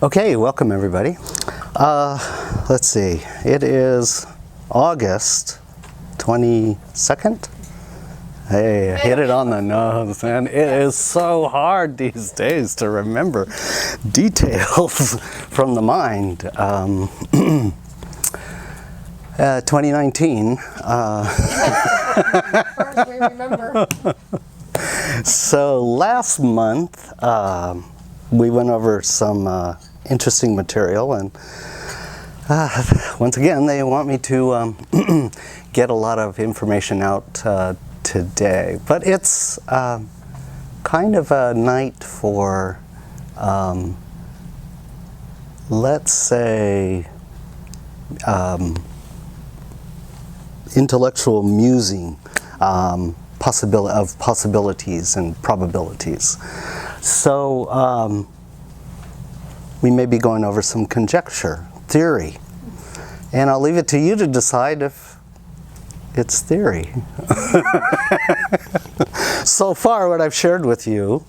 Okay, welcome everybody. Let's see, it is August 22nd. Hey, I hit it on the nose, man. It is so hard these days to remember details from the mind. 2019. First we remember. So last month, we went over some interesting material, and once again, they want me to get a lot of information out today. But it's kind of a night for, let's say, intellectual musing, possibilities and probabilities. So we may be going over some conjecture, theory, and I'll leave it to you to decide if it's theory. So far, what I've shared with you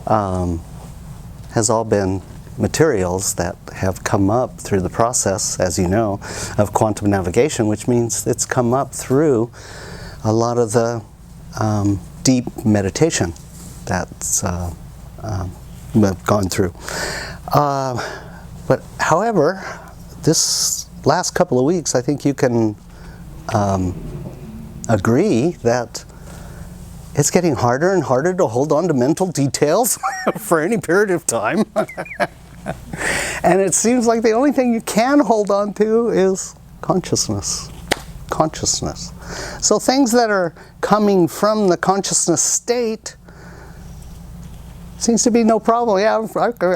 has all been materials that have come up through the process, as you know, of quantum navigation, which means it's come up through a lot of the deep meditation that's we've gone through. But however, this last couple of weeks, I think you can agree that it's getting harder and harder to hold on to mental details for any period of time. And it seems like the only thing you can hold on to is consciousness. Consciousness. So things that are coming from the consciousness state seems to be no problem. Yeah,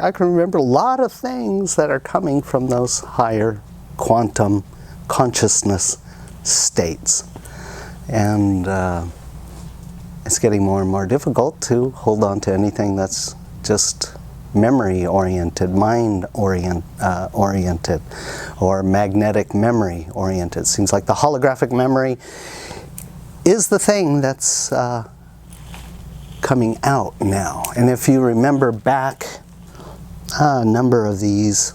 I can remember a lot of things that are coming from those higher quantum consciousness states. And it's getting more and more difficult to hold on to anything that's just memory-oriented, mind-oriented, or magnetic memory-oriented. Seems like the holographic memory is the thing that's coming out now. And if you remember back a number of these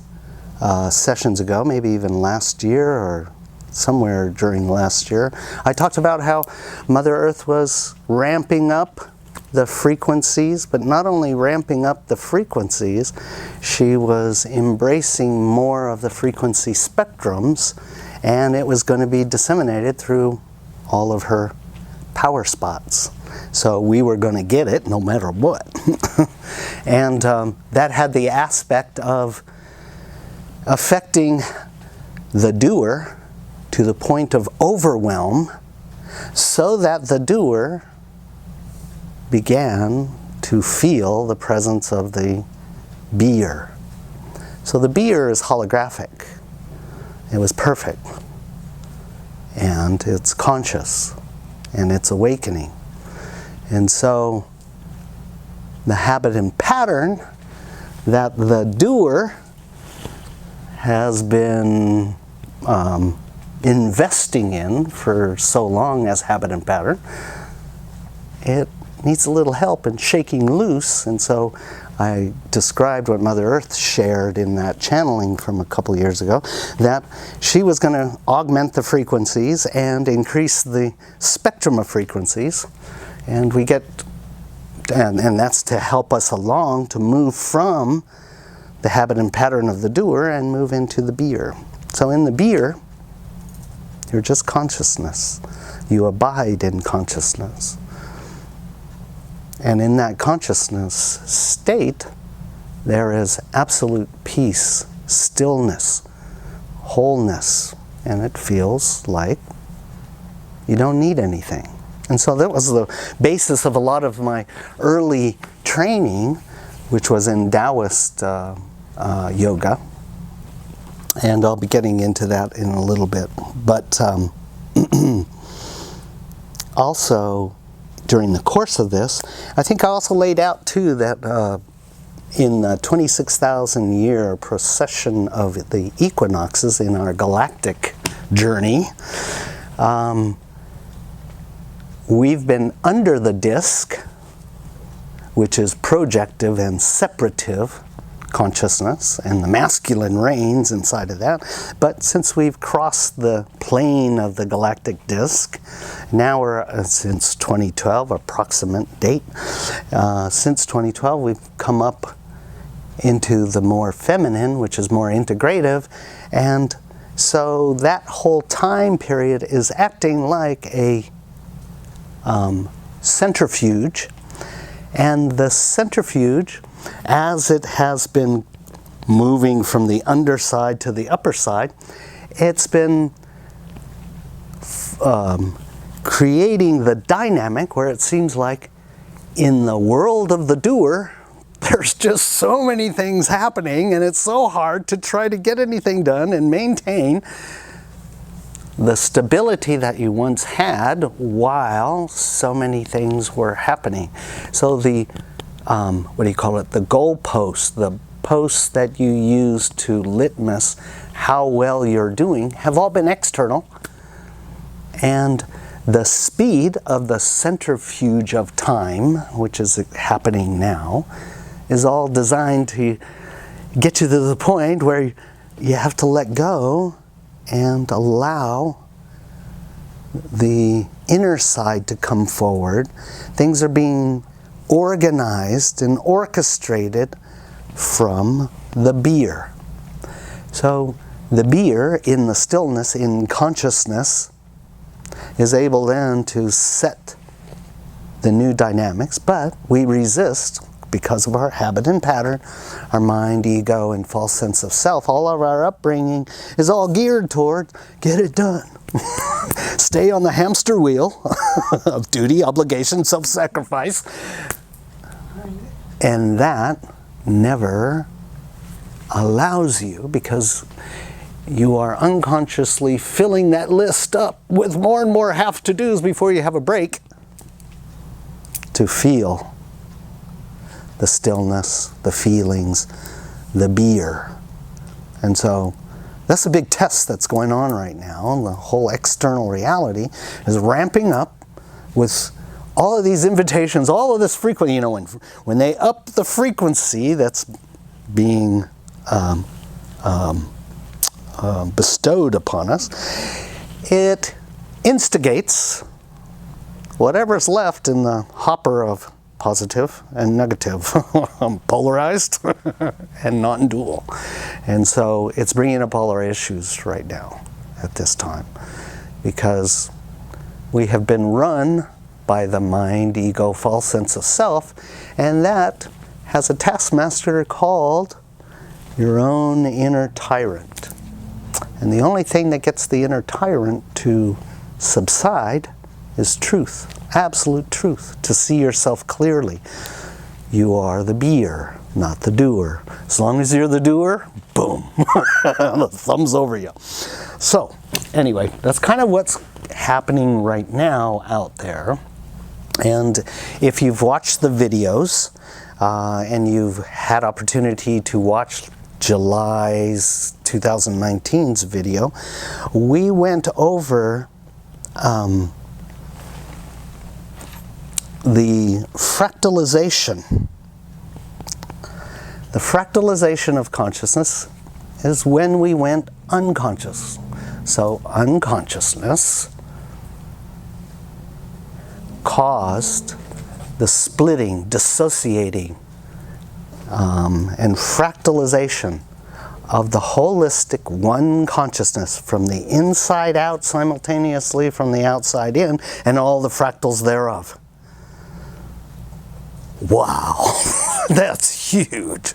sessions ago, maybe even last year or somewhere during last year, I talked about how Mother Earth was ramping up the frequencies, but not only ramping up the frequencies, she was embracing more of the frequency spectrums, and it was going to be disseminated through all of her power spots. So we were going to get it no matter what. And that had the aspect of affecting the doer to the point of overwhelm, so that the doer began to feel the presence of the beer. So the beer is holographic. It was perfect. And it's conscious. And it's awakening. And so the habit and pattern that the doer has been investing in for so long as habit and pattern, it needs a little help in shaking loose. And so I described what Mother Earth shared in that channeling from a couple years ago, that she was going to augment the frequencies and increase the spectrum of frequencies. And we get, and that's to help us along to move from the habit and pattern of the doer and move into the beer. So in the beer, you're just consciousness. You abide in consciousness. And in that consciousness state, there is absolute peace, stillness, wholeness, and it feels like you don't need anything. And so that was the basis of a lot of my early training, which was in Taoist yoga. And I'll be getting into that in a little bit. But also, during the course of this, I think I also laid out too that in the 26,000 year procession of the equinoxes in our galactic journey, we've been under the disk, which is projective and separative consciousness, and the masculine reigns inside of that. But since we've crossed the plane of the galactic disk, now we're, since 2012, approximate date, since 2012 we've come up into the more feminine, which is more integrative, and so that whole time period is acting like a centrifuge, and the centrifuge, as it has been moving from the underside to the upper side, it's been creating the dynamic where it seems like in the world of the doer, there's just so many things happening, and it's so hard to try to get anything done and maintain the stability that you once had while so many things were happening. So the what do you call it? The goalposts, the posts that you use to litmus how well you're doing, have all been external. And the speed of the centrifuge of time, which is happening now, is all designed to get you to the point where you have to let go and allow the inner side to come forward. Things are being organized and orchestrated from the beer. So the beer in the stillness, in consciousness, is able then to set the new dynamics, but we resist because of our habit and pattern, our mind, ego, and false sense of self. All of our upbringing is all geared toward get it done. Stay on the hamster wheel of duty, obligation, self-sacrifice. And that never allows you, because you are unconsciously filling that list up with more and more have-to-dos before you have a break, to feel the stillness, the feelings, the beer. And so that's a big test that's going on right now. The whole external reality is ramping up with all of these invitations, all of this frequency. You know, when they up the frequency that's being bestowed upon us, it instigates whatever's left in the hopper of positive and negative, polarized and non-dual. And so it's bringing up all our issues right now at this time, because we have been run by the mind, ego, false sense of self, and that has a taskmaster called your own inner tyrant. And the only thing that gets the inner tyrant to subside is truth, absolute truth, to see yourself clearly. You are the beer, not the doer. As long as you're the doer, boom, the thumb's over you. So, anyway, that's kind of what's happening right now out there. And if you've watched the videos, and you've had opportunity to watch July's 2019's video, we went over the fractalization. The fractalization of consciousness is when we went unconscious. So unconsciousness caused the splitting, dissociating, and fractalization of the holistic one consciousness from the inside out simultaneously, from the outside in, and all the fractals thereof. Wow, that's huge.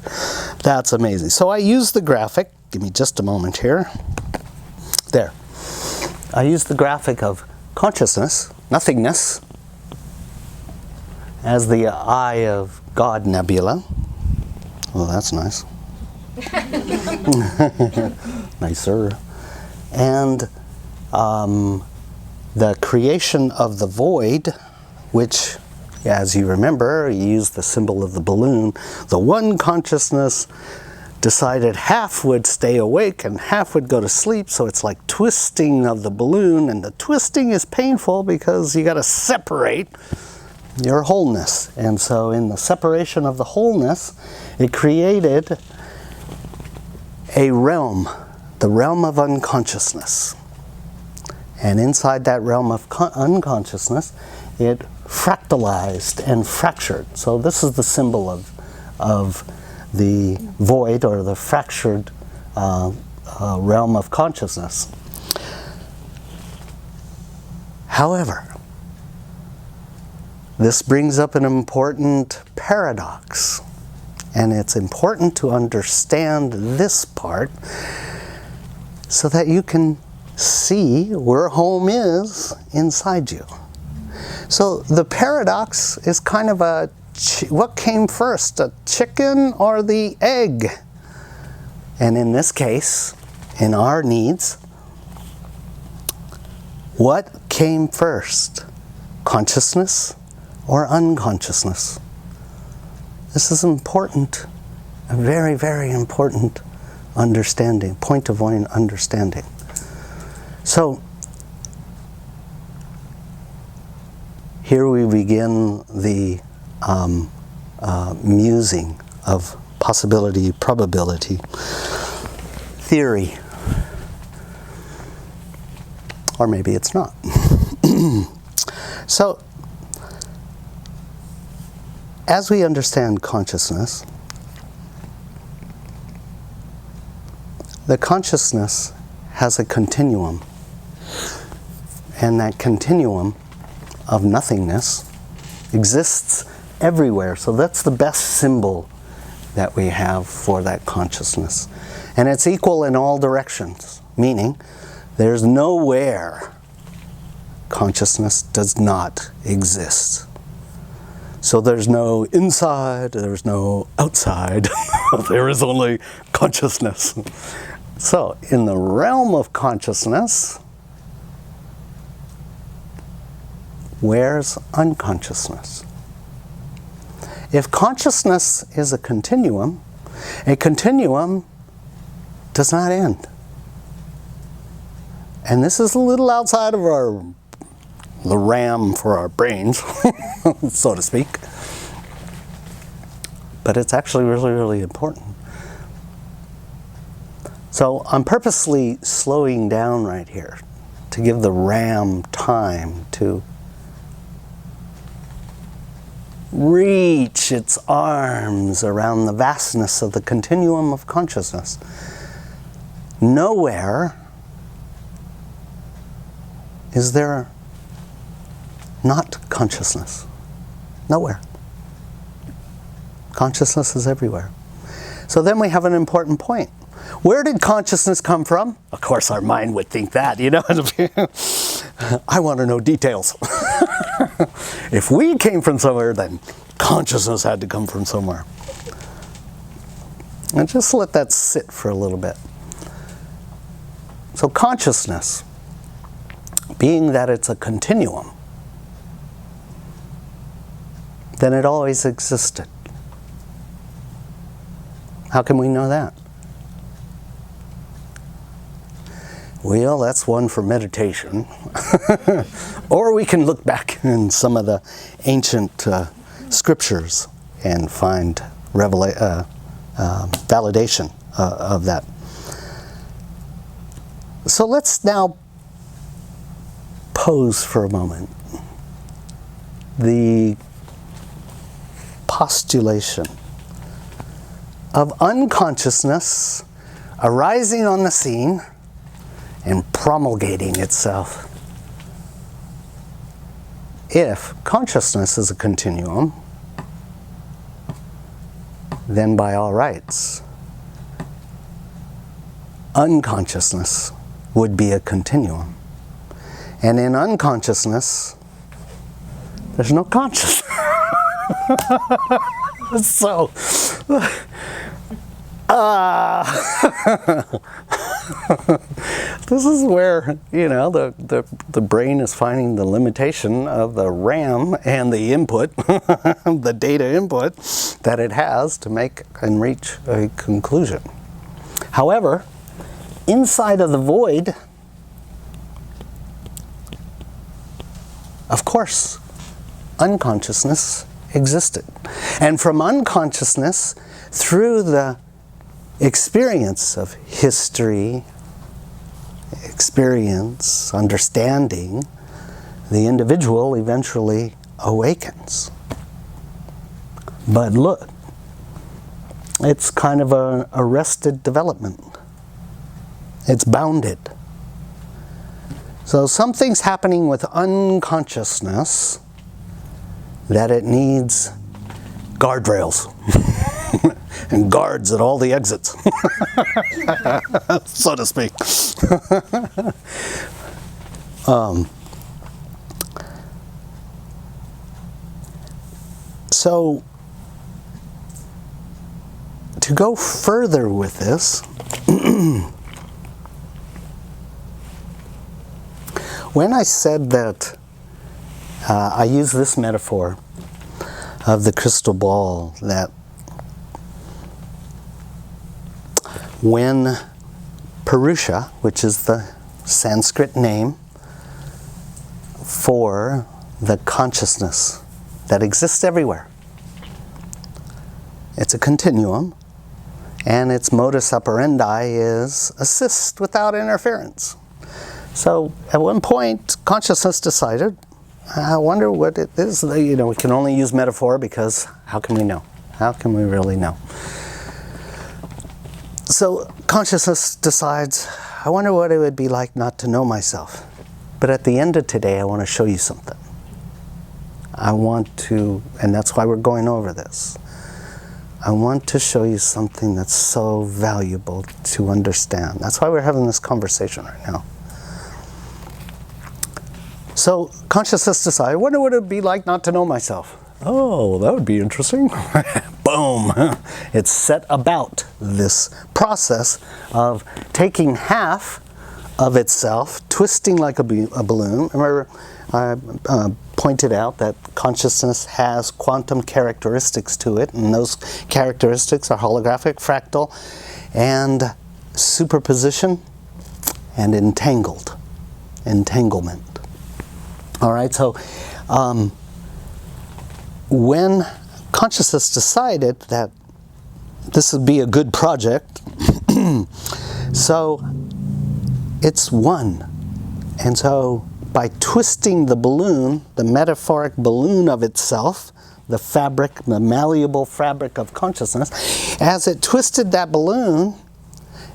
That's amazing. So I use the graphic. Give me just a moment here. There. I use the graphic of consciousness, nothingness, as the Eye of God nebula. Well, that's nice. Nicer. And the creation of the void, which, as you remember, you use the symbol of the balloon. The one consciousness decided half would stay awake and half would go to sleep, so it's like twisting of the balloon, and the twisting is painful because you got to separate your wholeness. And so in the separation of the wholeness, it created a realm, the realm of unconsciousness. And inside that realm of unconsciousness, it fractalized and fractured. So this is the symbol of the void, or the fractured realm of consciousness. However, this brings up an important paradox, and it's important to understand this part so that you can see where home is inside you. So the paradox is kind of a, what came first, a chicken or the egg? And in this case, in our needs, what came first, consciousness or unconsciousness? This is important, a very, very important understanding, point of understanding. So, here we begin the musing of possibility, probability, theory. Or maybe it's not. So, as we understand consciousness, the consciousness has a continuum. And that continuum of nothingness exists everywhere. So that's the best symbol that we have for that consciousness. And it's equal in all directions, meaning there's nowhere consciousness does not exist. So there's no inside, there's no outside, there is only consciousness. So in the realm of consciousness, where's unconsciousness? If consciousness is a continuum does not end. And this is a little outside of the RAM for our brains, so to speak. But it's actually really, really important. So I'm purposely slowing down right here to give the RAM time to reach its arms around the vastness of the continuum of consciousness. Nowhere is there not consciousness. Nowhere. Consciousness is everywhere. So then we have an important point. Where did consciousness come from? Of course, our mind would think that, you know. I want to know details. If we came from somewhere, then consciousness had to come from somewhere. And just let that sit for a little bit. So consciousness, being that it's a continuum, then it always existed. How can we know that? Well, that's one for meditation. Or we can look back in some of the ancient scriptures and find validation of that. So let's now pose for a moment the postulation of unconsciousness arising on the scene and promulgating itself. If consciousness is a continuum, then by all rights, unconsciousness would be a continuum. And in unconsciousness, there's no consciousness. So, this is where, you know, the brain is finding the limitation of the RAM and the input, the data input that it has to make and reach a conclusion. However, inside of the void, of course, unconsciousness existed. And from unconsciousness, through the experience of history, experience, understanding, the individual eventually awakens. But look, it's kind of an arrested development. It's bounded. So something's happening with unconsciousness that it needs guardrails and guards at all the exits, so to speak. So, to go further with this, when I said that I use this metaphor of the crystal ball, that when Purusha, which is the Sanskrit name for the consciousness that exists everywhere, it's a continuum, and its modus operandi is assist without interference. So at one point, consciousness decided, I wonder what it is. You know, we can only use metaphor because how can we know? How can we really know? So consciousness decides, I wonder what it would be like not to know myself. But at the end of today, I want to show you something. I want to, and that's why we're going over this. I want to show you something that's so valuable to understand. That's why we're having this conversation right now. So consciousness decided, I wonder what it would be like not to know myself. Oh, that would be interesting. Boom. It's set about this process of taking half of itself, twisting like a balloon. Remember, I pointed out that consciousness has quantum characteristics to it, and those characteristics are holographic, fractal, and superposition, and entanglement. All right, so when consciousness decided that this would be a good project, so it's one. And so by twisting the balloon, the metaphoric balloon of itself, the fabric, the malleable fabric of consciousness, as it twisted that balloon,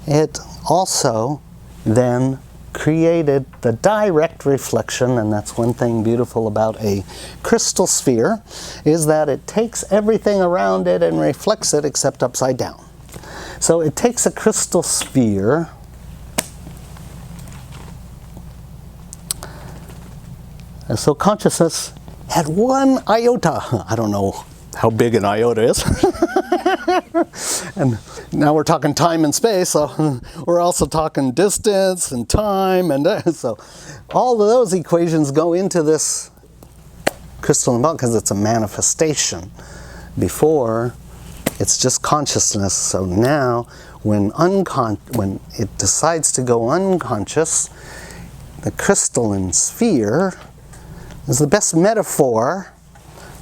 it also then created the direct reflection, and that's one thing beautiful about a crystal sphere, is that it takes everything around it and reflects it except upside down. So it takes a crystal sphere, and so consciousness had one iota. I don't know how big an iota is. And now we're talking time and space, so we're also talking distance and time, and so all of those equations go into this crystalline ball because it's a manifestation. Before, it's just consciousness. So now, when it decides to go unconscious, the crystalline sphere is the best metaphor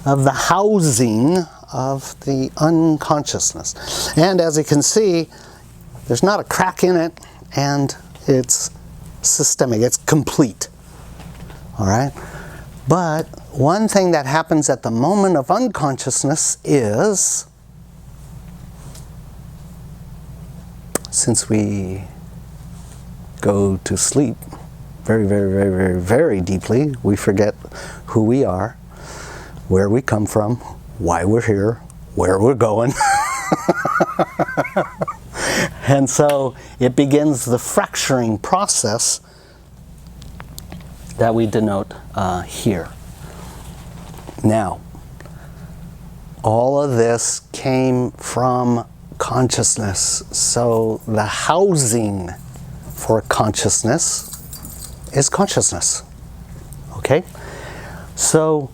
of the housing of the unconsciousness. And as you can see, there's not a crack in it, and it's systemic, it's complete. All right? But one thing that happens at the moment of unconsciousness is, since we go to sleep very, very, very, very, very deeply, we forget who we are, where we come from, why we're here, where we're going. And so it begins the fracturing process that we denote here. Now, all of this came from consciousness. So the housing for consciousness is consciousness. Okay? So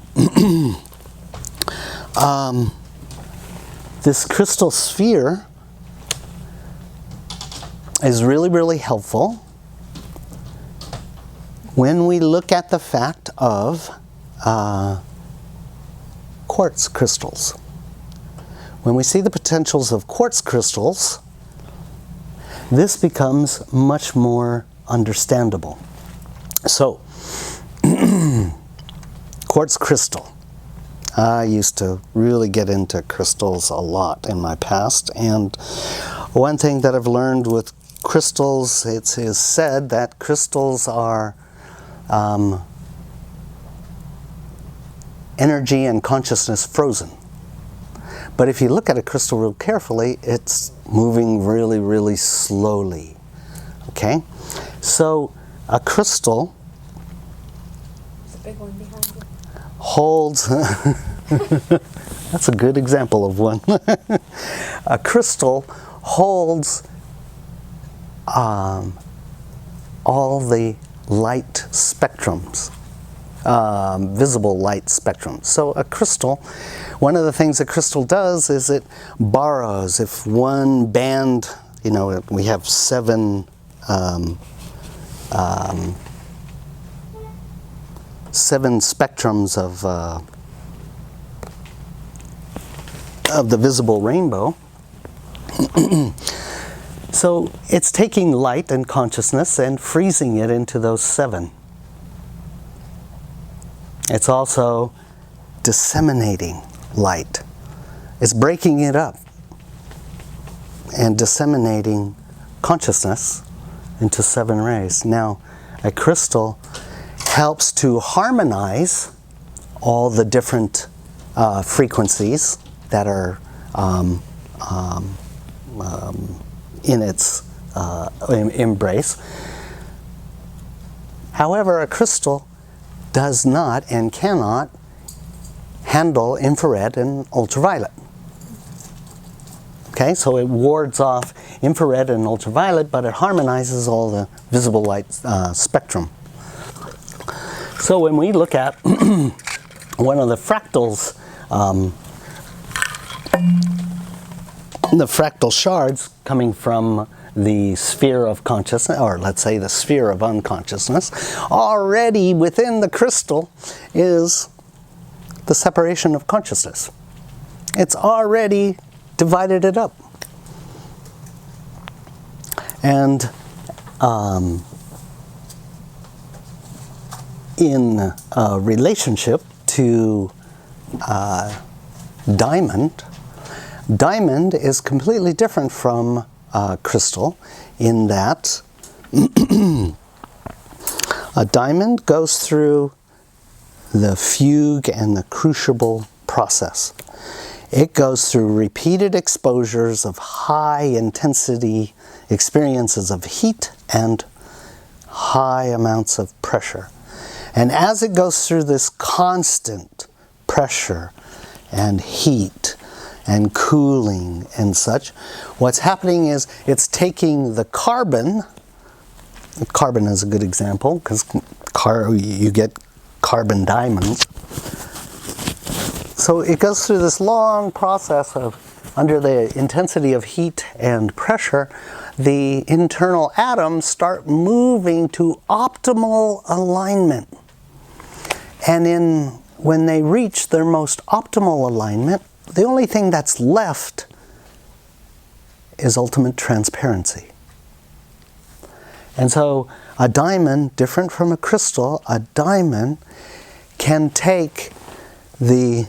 this crystal sphere is really, really helpful when we look at the fact of quartz crystals. When we see the potentials of quartz crystals, this becomes much more understandable. So, quartz crystal. I used to really get into crystals a lot in my past, and one thing that I've learned with crystals, it is said that crystals are energy and consciousness frozen. But if you look at a crystal real carefully, it's moving really, really slowly. Okay? So a crystal big one behind you. Holds, that's a good example of one. A crystal holds all the light spectrums, visible light spectrums. So a crystal, one of the things a crystal does is it borrows. If one band, you know, we have seven spectrums of the visible rainbow. So it's taking light and consciousness and freezing it into those seven. It's also disseminating light. It's breaking it up and disseminating consciousness into seven rays. Now, a crystal helps to harmonize all the different frequencies that are in its embrace. However, a crystal does not and cannot handle infrared and ultraviolet. Okay, so it wards off infrared and ultraviolet, but it harmonizes all the visible light spectrum. So when we look at one of the fractals, the fractal shards coming from the sphere of consciousness, or let's say the sphere of unconsciousness, already within the crystal is the separation of consciousness. It's already divided it up. And in relationship to diamond, diamond is completely different from crystal in that a diamond goes through the fugue and the crucible process. It goes through repeated exposures of high intensity experiences of heat and high amounts of pressure. And as it goes through this constant pressure and heat and cooling and such, what's happening is it's taking the carbon is a good example because you get carbon diamonds. So it goes through this long process of, under the intensity of heat and pressure, the internal atoms start moving to optimal alignment. And when they reach their most optimal alignment, the only thing that's left is ultimate transparency. And so a diamond, different from a crystal, a diamond can take the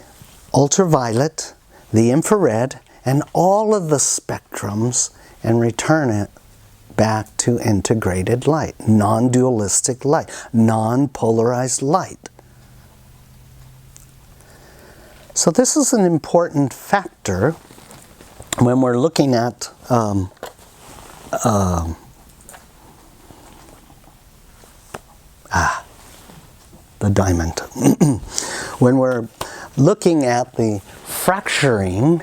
ultraviolet, the infrared, and all of the spectrums and return it back to integrated light, non-dualistic light, non-polarized light. So this is an important factor when we're looking at the diamond. When we're looking at the fracturing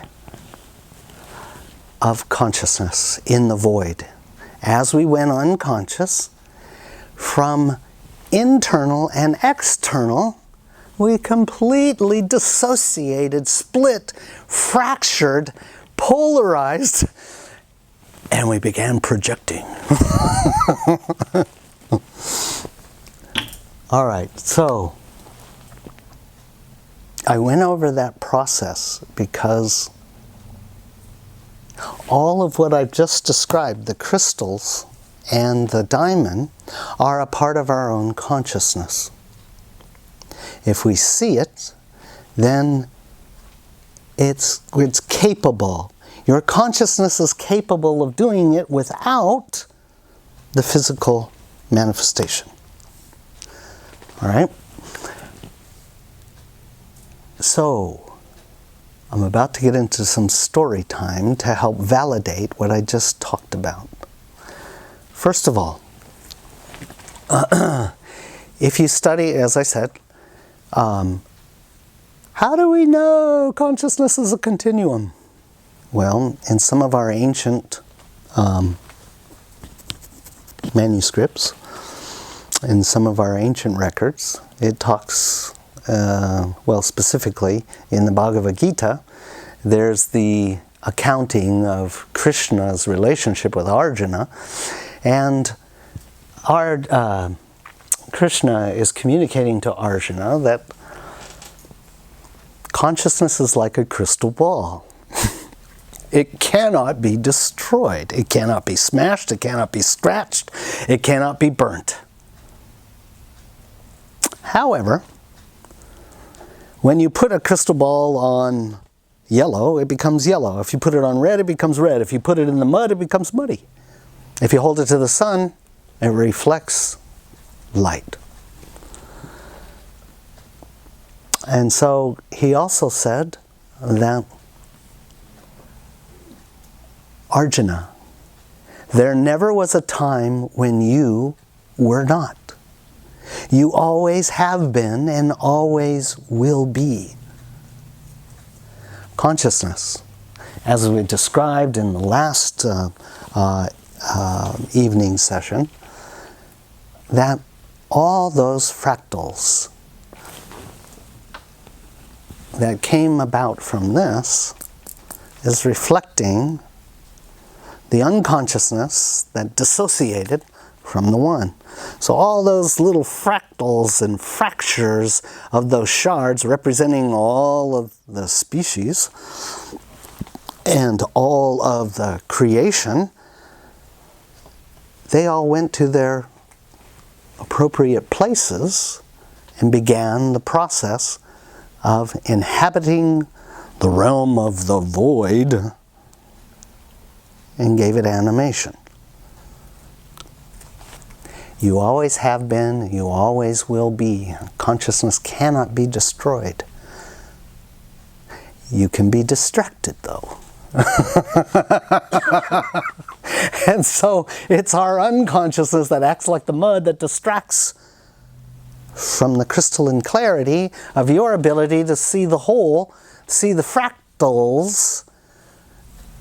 of consciousness in the void, as we went unconscious, from internal and external, we completely dissociated, split, fractured, polarized, and we began projecting. All right, so I went over that process because all of what I've just described, the crystals and the diamond, are a part of our own consciousness. If we see it, then it's capable. Your consciousness is capable of doing it without the physical manifestation. All right? So, I'm about to get into some story time to help validate what I just talked about. First of all, if you study, as I said, how do we know consciousness is a continuum? Well, in some of our ancient manuscripts, in some of our ancient records, it talks, well, specifically in the Bhagavad Gita, there's the accounting of Krishna's relationship with Arjuna, and Krishna is communicating to Arjuna that consciousness is like a crystal ball. It cannot be destroyed. It cannot be smashed. It cannot be scratched. It cannot be burnt. However, when you put a crystal ball on yellow, it becomes yellow. If you put it on red, it becomes red. If you put it in the mud, it becomes muddy. If you hold it to the sun, it reflects light. And so he also said that, Arjuna, there never was a time when you were not. You always have been and always will be. Consciousness, as we described in the last evening session, that all those fractals that came about from this is reflecting the unconsciousness that dissociated from the one. So all those little fractals and fractures of those shards representing all of the species and all of the creation, they all went to their appropriate places and began the process of inhabiting the realm of the void and gave it animation. You always have been, you always will be. Consciousness cannot be destroyed. You can be distracted, though. And so it's our unconsciousness that acts like the mud that distracts from the crystalline clarity of your ability to see the whole, see the fractals,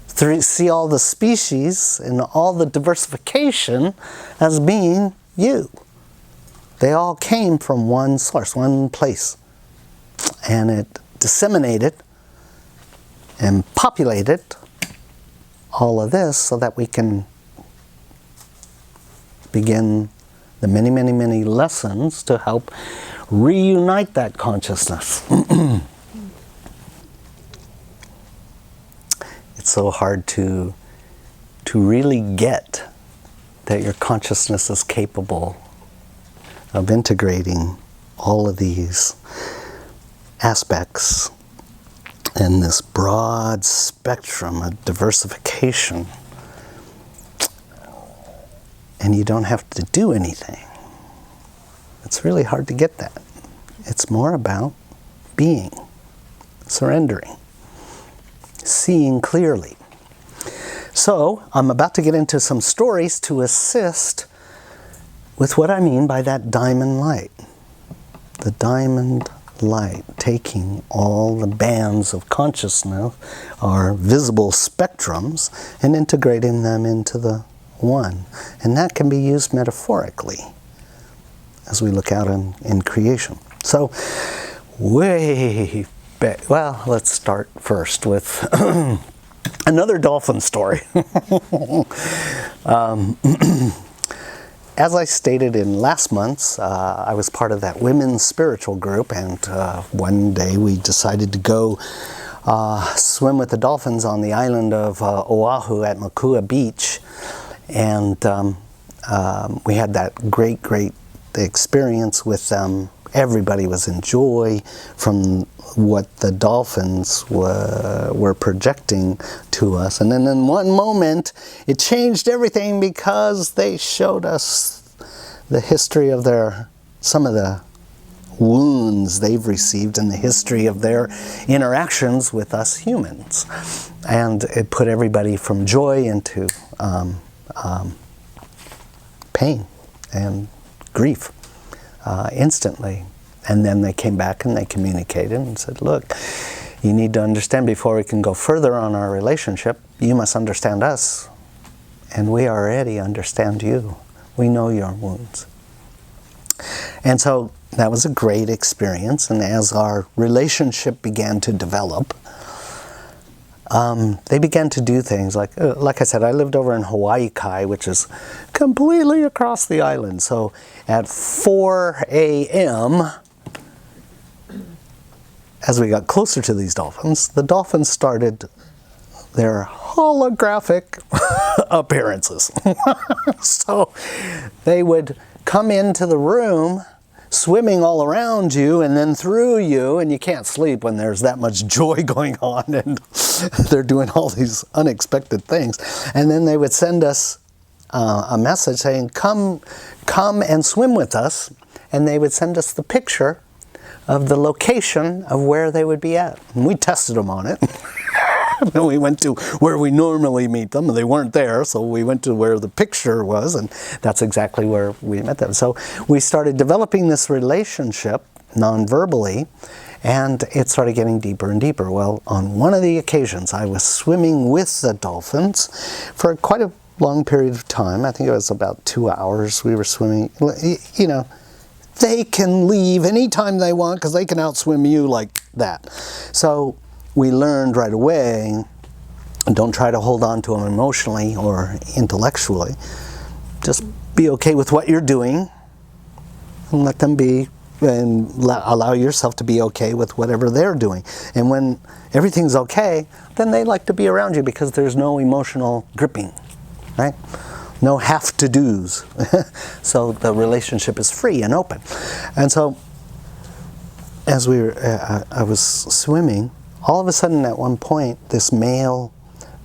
see all the species and all the diversification as being you. They all came from one source, one place. And it disseminated and populated all of this so that we can begin the many, many, many lessons to help reunite that consciousness. It's so hard to really get that your consciousness is capable of integrating all of these aspects in this broad spectrum of diversification. And you don't have to do anything. It's really hard to get that. It's more about being, surrendering, seeing clearly. So, I'm about to get into some stories to assist with what I mean by that diamond light. The diamond light, taking all the bands of consciousness, our visible spectrums, and integrating them into the one. And that can be used metaphorically as we look out in creation. So, way back, well, let's start first with another dolphin story. As I stated in last month's, I was part of that women's spiritual group, and one day we decided to go swim with the dolphins on the island of Oahu at Makua Beach. And we had that great experience with them. Everybody was in joy from what the dolphins were projecting to us. And then in one moment, it changed everything because they showed us the history of some of the wounds they've received in the history of their interactions with us humans. And it put everybody from joy into pain and grief instantly. And then they came back and they communicated and said, look, you need to understand before we can go further on our relationship, you must understand us. And we already understand you. We know your wounds. And so that was a great experience. And as our relationship began to develop, they began to do things like I said, I lived over in Hawaii Kai, which is completely across the island. So at 4 a.m., as we got closer to these dolphins, the dolphins started their holographic appearances. So they would come into the room swimming all around you and then through you, and you can't sleep when there's that much joy going on and they're doing all these unexpected things. And then they would send us a message saying, come and swim with us, and they would send us the picture of the location of where they would be at. And we tested them on it. And we went to where we normally meet them, and they weren't there, so we went to where the picture was, and that's exactly where we met them. So we started developing this relationship non-verbally, and it started getting deeper and deeper. Well, on one of the occasions, I was swimming with the dolphins for quite a long period of time. I think it was about 2 hours we were swimming. You know, they can leave anytime they want because they can outswim you like that. So we learned right away, don't try to hold on to them emotionally or intellectually. Just be okay with what you're doing and let them be, and allow yourself to be okay with whatever they're doing. And when everything's okay, then they like to be around you because there's no emotional gripping, right? No have-to-dos. So the relationship is free and open. And so as I was swimming, all of a sudden at one point, this male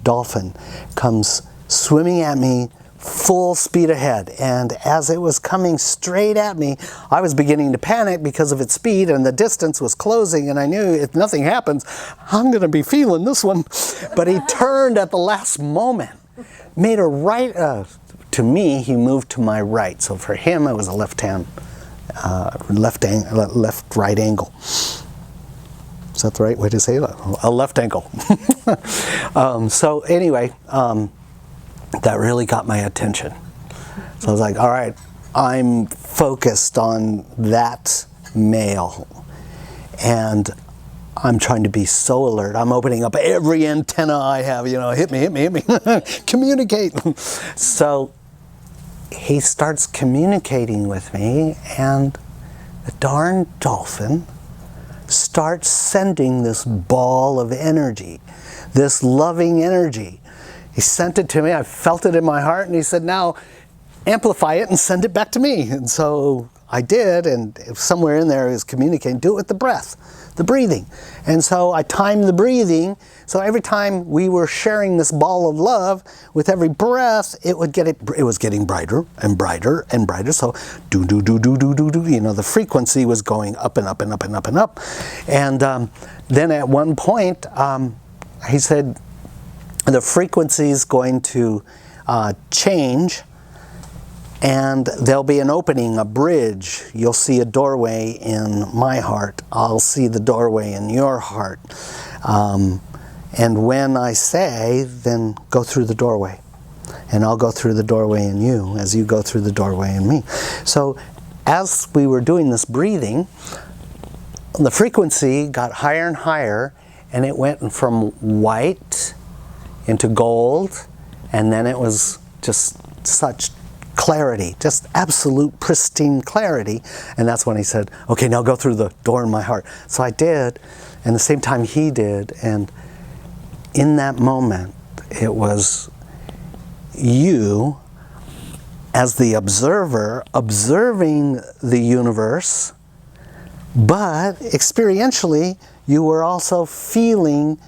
dolphin comes swimming at me full speed ahead. And as it was coming straight at me, I was beginning to panic because of its speed, and the distance was closing, and I knew if nothing happens, I'm going to be feeling this one. But he turned at the last moment, made a right, to me, he moved to my right. So for him, it was a left-right angle. Is that the right way to say it? A left angle. So anyway, that really got my attention. So I was like, all right, I'm focused on that male. And I'm trying to be so alert. I'm opening up every antenna I have, you know, hit me, communicate. So he starts communicating with me, and the darn dolphin starts sending this ball of energy, this loving energy. He sent it to me, I felt it in my heart, and he said, now amplify it and send it back to me. And so I did, and somewhere in there is communicating, do it with the breath, the breathing. And so I timed the breathing, so every time we were sharing this ball of love, with every breath, it was getting brighter and brighter and brighter. So do, you know, the frequency was going up and up and up and up and up. And then at one point, he said, the frequency is going to change, and there'll be an opening, a bridge. You'll see a doorway in my heart. I'll see the doorway in your heart. And when I say, then go through the doorway. And I'll go through the doorway in you as you go through the doorway in me. So as we were doing this breathing, the frequency got higher and higher, and it went from white into gold, and then it was just such clarity, just absolute pristine clarity. And that's when he said, okay, now go through the door in my heart. So I did, and the same time he did. And in that moment, it was you as the observer observing the universe, but experientially you were also feeling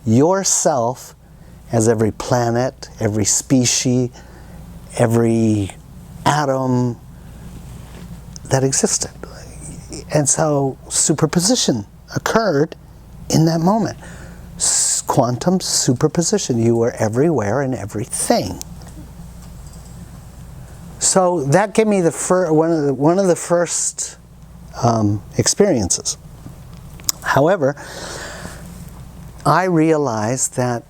yourself as every planet, every species, every atom that existed. And so superposition occurred in that moment. Quantum superposition. You were everywhere and everything. So that gave me the one of the first experiences. However, I realized that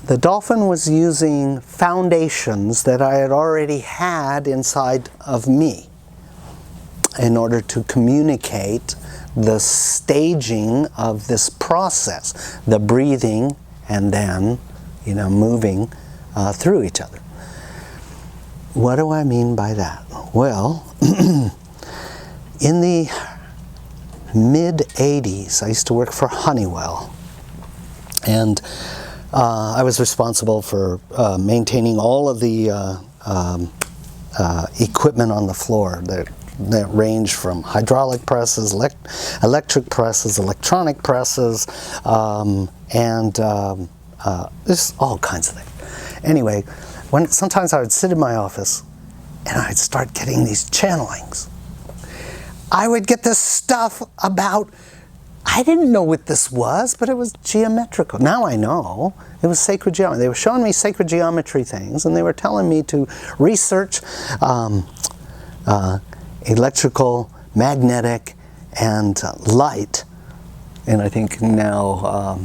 the dolphin was using foundations that I had already had inside of me in order to communicate the staging of this process, the breathing and then, moving through each other. What do I mean by that? Well, in the mid-'80s, I used to work for Honeywell, and I was responsible for maintaining all of the equipment on the floor that ranged from hydraulic presses, electric presses, electronic presses, and just all kinds of things. Anyway, sometimes I would sit in my office and I'd start getting these channelings. I would get this stuff about, I didn't know what this was, but it was geometrical. Now I know. It was sacred geometry. They were showing me sacred geometry things, and they were telling me to research electrical, magnetic, and light. And I think now,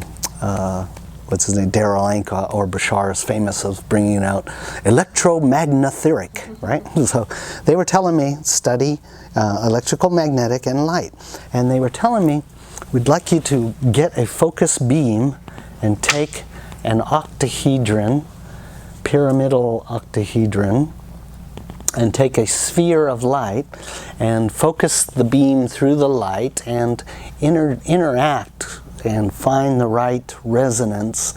what's his name, Darrell Anka or Bashar is famous of bringing out electromagnetheric, right? So they were telling me, study electrical, magnetic, and light. And they were telling me, we'd like you to get a focus beam and take an octahedron, pyramidal octahedron, and take a sphere of light and focus the beam through the light and interact and find the right resonant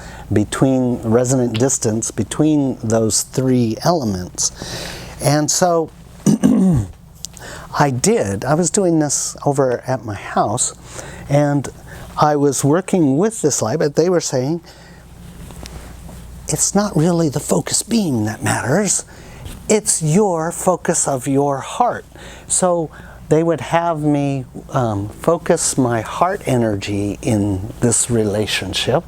distance between those three elements. And so I did. I was doing this over at my house, and I was working with this light, but they were saying, it's not really the focus beam that matters. It's your focus of your heart. So they would have me focus my heart energy in this relationship,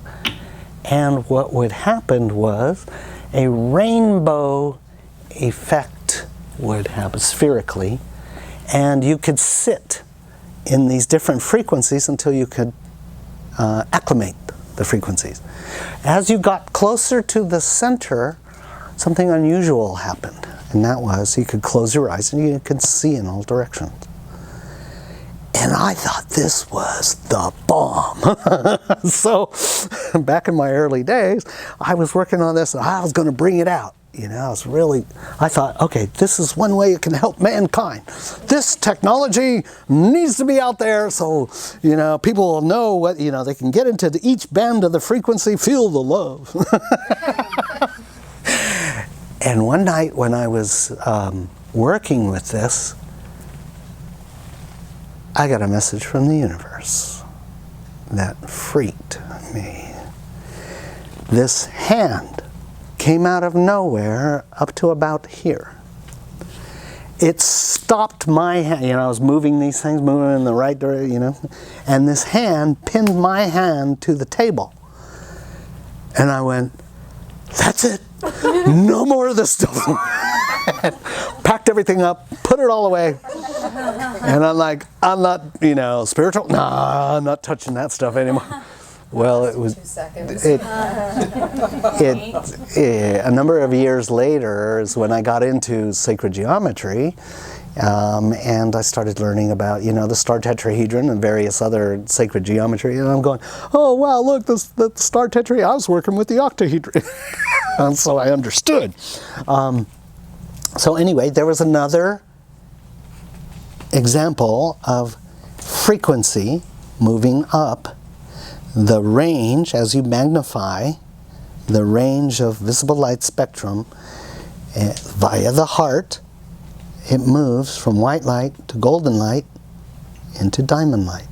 and what would happen was a rainbow effect would happen spherically, and you could sit in these different frequencies until you could acclimate the frequencies. As you got closer to the center, something unusual happened, and that was you could close your eyes and you could see in all directions. And I thought this was the bomb. So back in my early days, I was working on this and I was going to bring it out. I thought, okay, this is one way it can help mankind. This technology needs to be out there so, people will know what, they can get into each band of the frequency, feel the love. And one night when I was working with this, I got a message from the universe that freaked me. This hand came out of nowhere up to about here. It stopped my hand. I was moving these things, moving in the right direction, and this hand pinned my hand to the table. And I went, that's it. No more of this stuff. Packed everything up, put it all away. And I'm like, I'm not, spiritual. Nah, I'm not touching that stuff anymore. Well, it was 2 seconds. A number of years later is when I got into sacred geometry, and I started learning about, the star tetrahedron and various other sacred geometry. And I'm going, oh wow, look, the star tetrahedron. I was working with the octahedron, and so I understood. So anyway, there was another example of frequency moving up the range, as you magnify the range of visible light spectrum via the heart, it moves from white light to golden light into diamond light.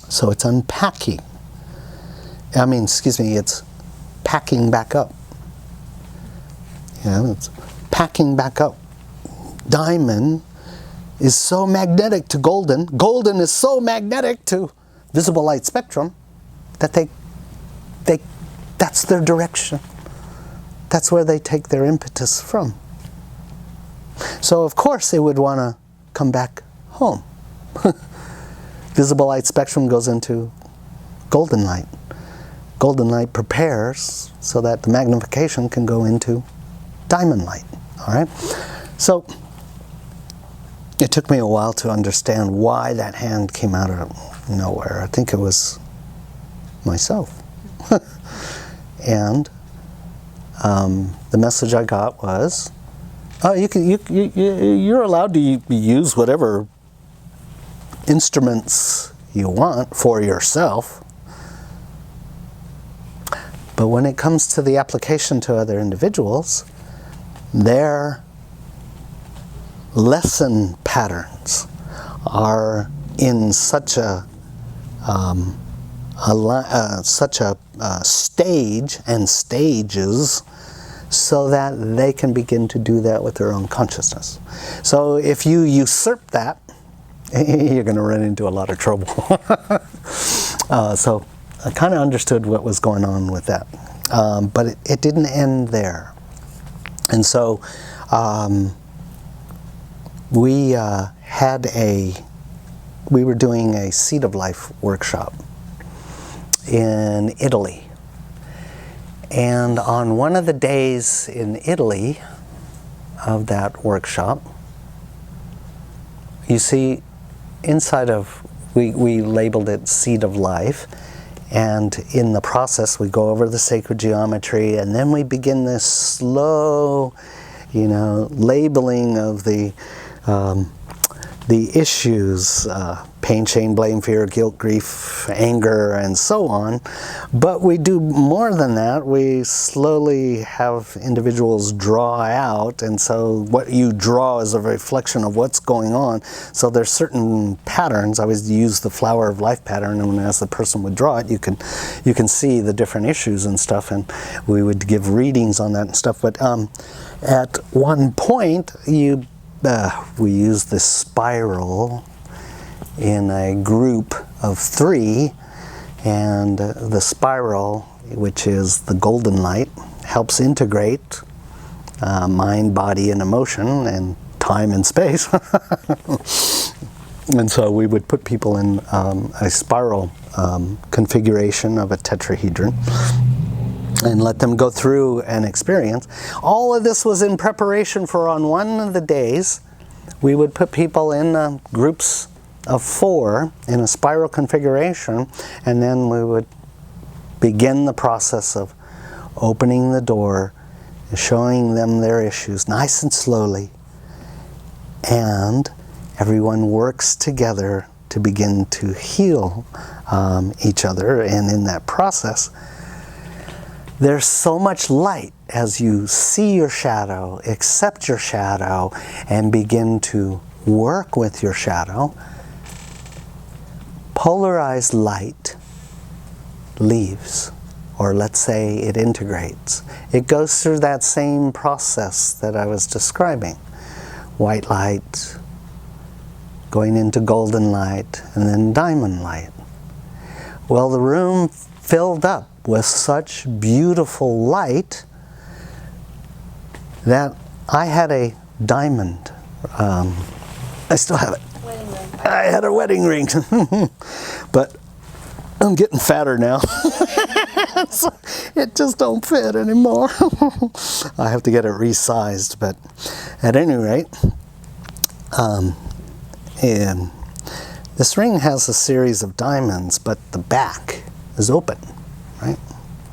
So it's unpacking. It's packing back up. It's packing back up. Diamond is so magnetic to golden. Golden is so magnetic to visible light spectrum that that's their direction. That's where they take their impetus from. So of course they would want to come back home. Visible light spectrum goes into golden light. Golden light prepares so that the magnification can go into diamond light. All right? So it took me a while to understand why that hand came out of nowhere. I think it was myself. And the message I got was, oh, you're allowed to use whatever instruments you want for yourself. But when it comes to the application to other individuals, their lesson patterns are in such a stage and stages so that they can begin to do that with their own consciousness. So if you usurp that, you're going to run into a lot of trouble. So I kind of understood what was going on with that. But it didn't end there. And so we were doing a Seed of Life workshop in Italy. And on one of the days in Italy of that workshop, you see, inside of, we labeled it Seed of Life, and in the process we go over the sacred geometry, and then we begin this slow, labeling of the issues, pain, shame, blame, fear, guilt, grief, anger, and so on. But we do more than that. We slowly have individuals draw out, and so what you draw is a reflection of what's going on. So there's certain patterns. I always use the flower of life pattern, and as the person would draw it, you can see the different issues and stuff, and we would give readings on that and stuff. But at one point, we use this spiral in a group of 3, and the spiral, which is the golden light, helps integrate mind, body, and emotion, and time and space. And so we would put people in a spiral configuration of a tetrahedron and let them go through an experience. All of this was in preparation for, on one of the days, we would put people in groups of 4 in a spiral configuration, and then we would begin the process of opening the door, showing them their issues nice and slowly, and everyone works together to begin to heal each other. And in that process, there's so much light as you see your shadow, accept your shadow, and begin to work with your shadow. Polarized light leaves, or let's say it integrates. It goes through that same process that I was describing. White light, going into golden light, and then diamond light. Well, the room filled up with such beautiful light that I had a diamond. I still have it. I had a wedding ring. But I'm getting fatter now. So it just don't fit anymore. I have to get it resized. But at any rate, and this ring has a series of diamonds, but the back is open, right?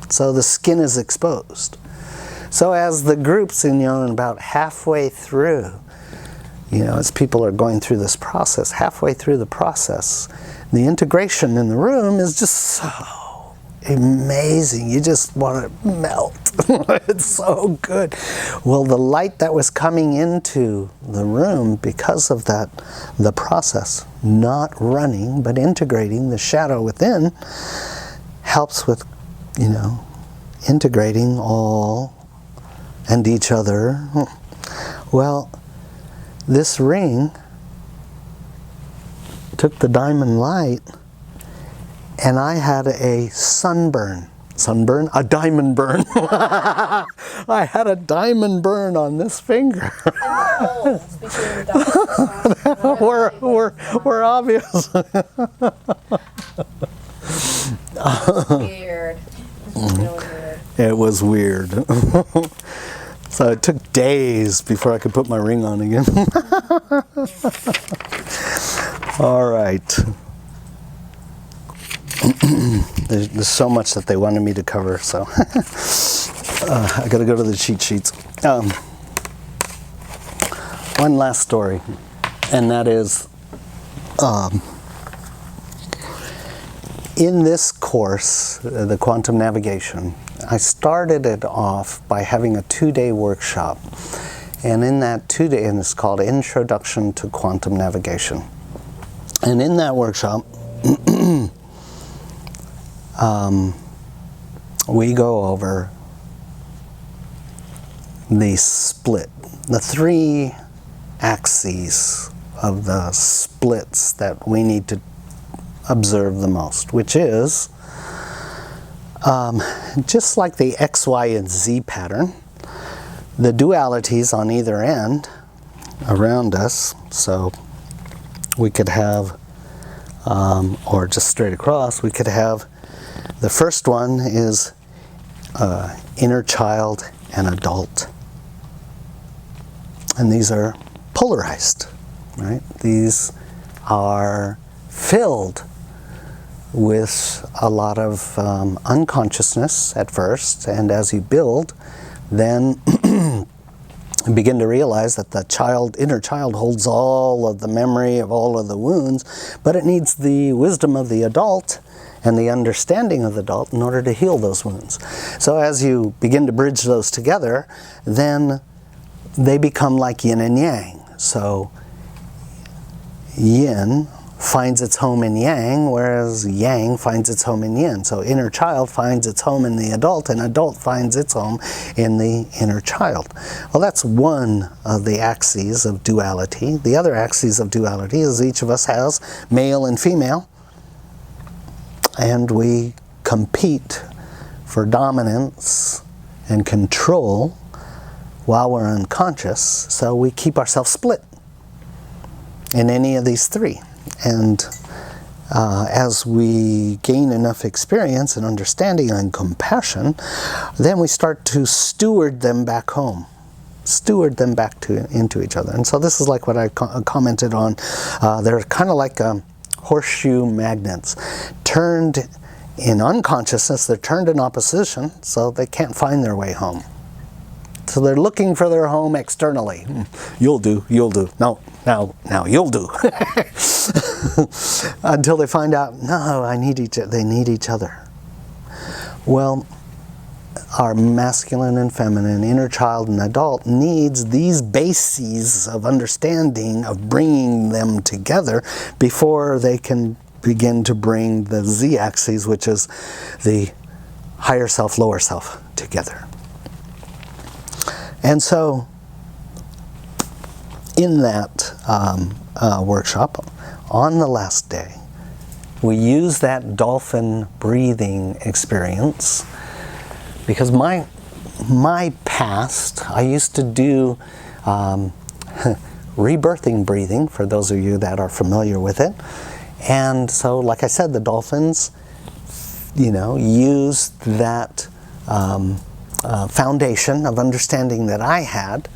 So the skin is exposed. So as the groups, about halfway through, as people are going through this process, halfway through the process, the integration in the room is just so amazing. You just want to melt. It's so good. Well, the light that was coming into the room because of that, the process, not running, but integrating the shadow within, helps with, integrating all and each other. Well, this ring took the diamond light, and I had a sunburn, a diamond burn. I had a diamond burn on this finger. We're obvious. Weird. Really weird. It was weird. So it took days before I could put my ring on again. All right. There's so much that they wanted me to cover, so I got to go to the cheat sheets. One last story, and that is, in this course, the quantum navigation, I started it off by having a 2-day workshop, and in that 2-day, and it's called Introduction to Quantum Navigation, and in that workshop, we go over the split, the 3 axes of the splits that we need to observe the most, which is just like the X, Y, and Z pattern, the dualities on either end around us. So we could have, or just straight across, we could have, the first one is inner child and adult. And these are polarized, right? These are filled with a lot of unconsciousness at first, and as you build, then begin to realize that the inner child holds all of the memory of all of the wounds, but it needs the wisdom of the adult and the understanding of the adult in order to heal those wounds. So as you begin to bridge those together, then they become like yin and yang. So yin finds its home in yang, whereas yang finds its home in yin. So inner child finds its home in the adult, and adult finds its home in the inner child. Well, that's one of the axes of duality. The other axis of duality is each of us has male and female, and we compete for dominance and control while we're unconscious, so we keep ourselves split in any of these 3. And as we gain enough experience and understanding and compassion, then we start to steward them back home, steward them back into each other. And so this is like what I commented on. They're kind of like horseshoe magnets. Turned in unconsciousness, they're turned in opposition, so they can't find their way home. So they're looking for their home externally. You'll do. No, now you'll do. Until they find out, no, they need each other. Well, our masculine and feminine, inner child and adult needs these bases of understanding, of bringing them together before they can begin to bring the Z-axis, which is the higher self, lower self, together. And so, in that workshop, on the last day, we use that dolphin breathing experience, because my past, I used to do rebirthing breathing, for those of you that are familiar with it. And so, like I said, the dolphins, used that foundation of understanding that I had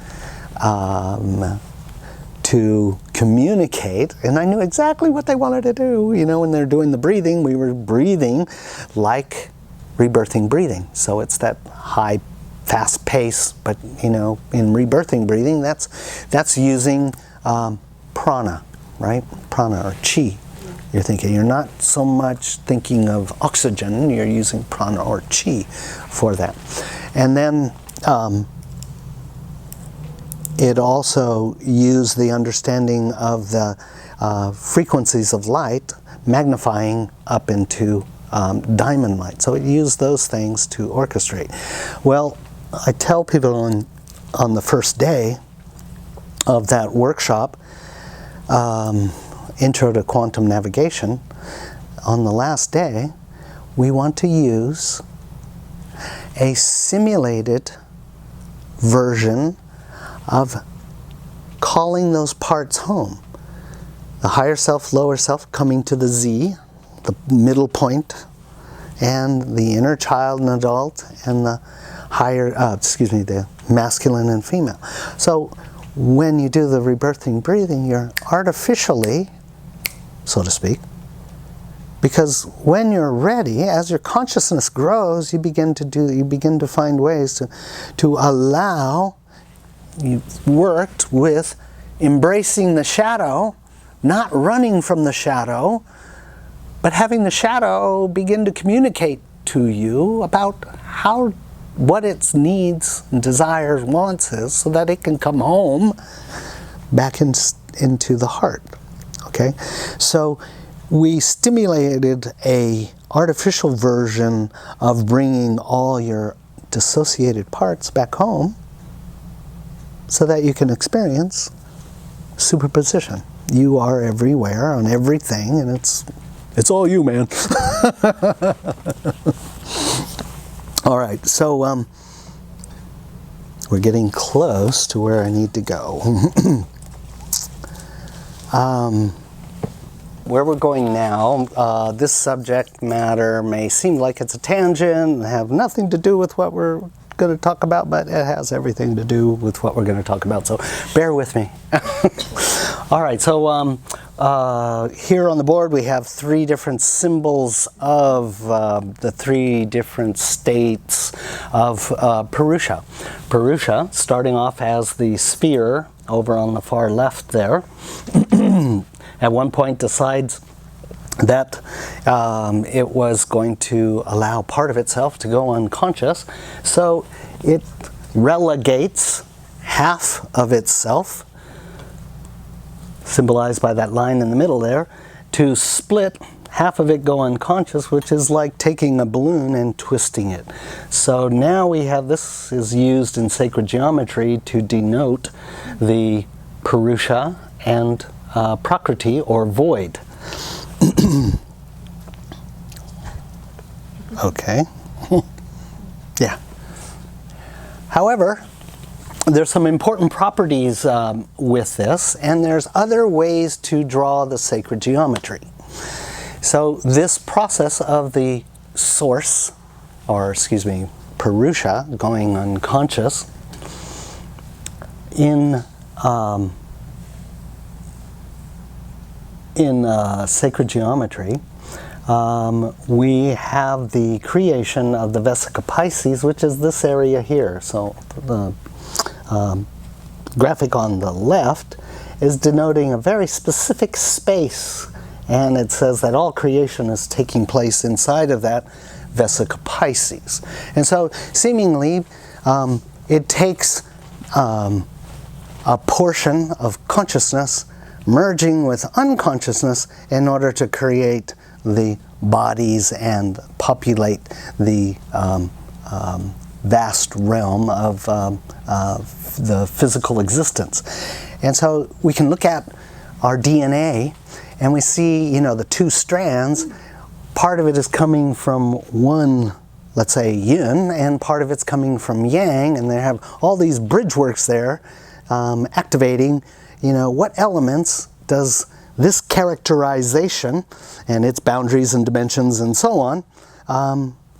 to communicate, and I knew exactly what they wanted to do. When they're doing the breathing, we were breathing like rebirthing breathing. So it's that high, fast pace, but in rebirthing breathing, that's using prana, right? Prana or chi You're thinking, you're not so much thinking of oxygen, you're using prana or chi for that. And then it also used the understanding of the frequencies of light, magnifying up into diamond light. So it used those things to orchestrate. Well, I tell people on the first day of that workshop, Intro to Quantum Navigation, on the last day, we want to use a simulated version of calling those parts home. The higher self, lower self, coming to the Z, the middle point, and the inner child and adult, and the higher, the masculine and female. So when you do the rebirthing breathing, you're artificially, so to speak, because when you're ready, as your consciousness grows, you begin to find ways to allow. You worked with embracing the shadow, not running from the shadow, but having the shadow begin to communicate to you about what its needs and desires, wants is, so that it can come home back into the heart. Okay, so we stimulated a artificial version of bringing all your dissociated parts back home, so that you can experience superposition. You are everywhere on everything, and it's all you, man. All right, so we're getting close to where I need to go. Where we're going now, this subject matter may seem like it's a tangent and have nothing to do with what we're going to talk about, but it has everything to do with what we're going to talk about, so bear with me. All right, so here on the board we have 3 different symbols of the 3 different states of Purusha. Purusha, starting off as the sphere over on the far left there, at one point decides that it was going to allow part of itself to go unconscious, so it relegates half of itself, symbolized by that line in the middle there, to split half of it go unconscious, which is like taking a balloon and twisting it. So now we have, this is used in sacred geometry to denote the Purusha and Prakriti, or void. Okay. Yeah. However, there's some important properties with this, and there's other ways to draw the sacred geometry. So this process of the source, or Purusha, going unconscious, in sacred geometry, we have the creation of the Vesica Pisces, which is this area here. So the graphic on the left is denoting a very specific space, and it says that all creation is taking place inside of that Vesica Pisces. And so seemingly it takes a portion of consciousness merging with unconsciousness in order to create the bodies and populate the vast realm of the physical existence. And so we can look at our DNA and we see, the 2 strands. Part of it is coming from one, let's say, yin, and part of it's coming from yang, and they have all these bridge works there activating, what elements does this characterization and its boundaries and dimensions and so on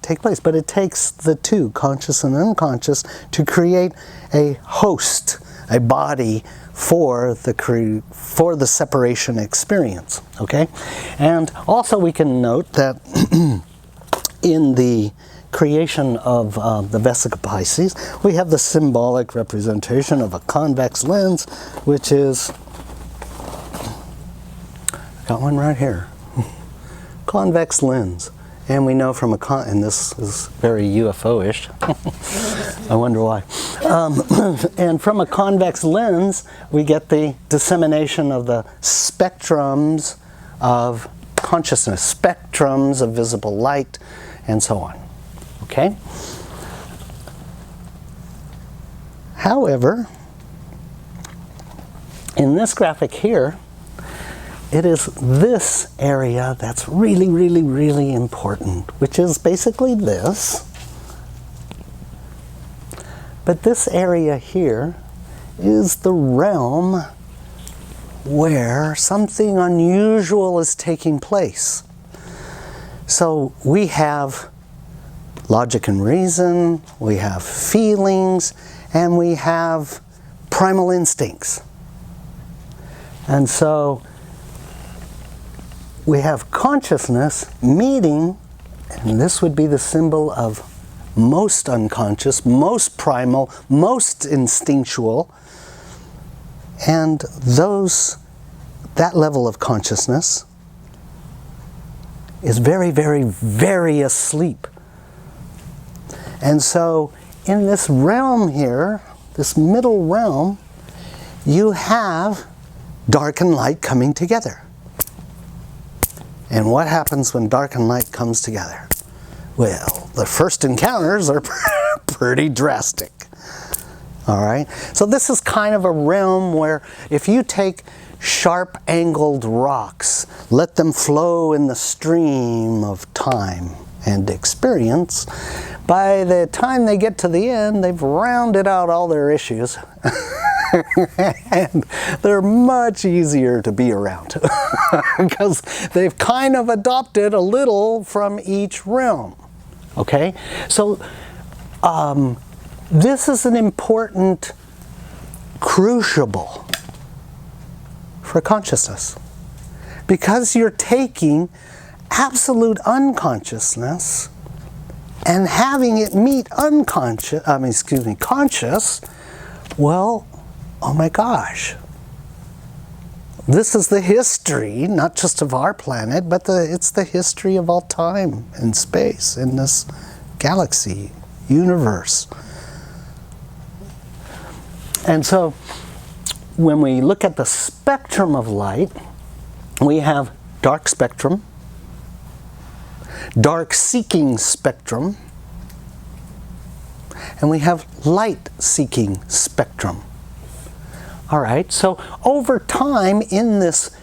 take place. But it takes the 2, conscious and unconscious, to create a host, a body for the separation experience. Okay, and also we can note that in the creation of the Vesica Pisces, we have the symbolic representation of a convex lens, which is, got one right here. convex lens. And we know from and this is very UFO-ish. I wonder why. And from a convex lens, we get the dissemination of the spectrums of consciousness, spectrums of visible light, and so on. Okay? However, in this graphic here, it is this area that's really, really, really important, which is basically this. But this area here is the realm where something unusual is taking place. So we have logic and reason, we have feelings, and we have primal instincts. And so we have consciousness meeting, and this would be the symbol of most unconscious, most primal, most instinctual, and that level of consciousness is very, very, very asleep. And so in this realm here, this middle realm, you have dark and light coming together. And what happens when dark and light comes together? Well, the first encounters are pretty drastic. All right? So this is kind of a realm where if you take sharp angled rocks, let them flow in the stream of time and experience, by the time they get to the end, they've rounded out all their issues. And they're much easier to be around because they've kind of adopted a little from each realm. Okay? So this is an important crucible for consciousness, because you're taking absolute unconsciousness and having it meet conscious. Well, oh my gosh. This is the history, not just of our planet, but it's the history of all time and space in this galaxy, universe. And so, when we look at the spectrum of light, we have dark spectrum, dark seeking spectrum, and we have light seeking spectrum. All right, so over time in this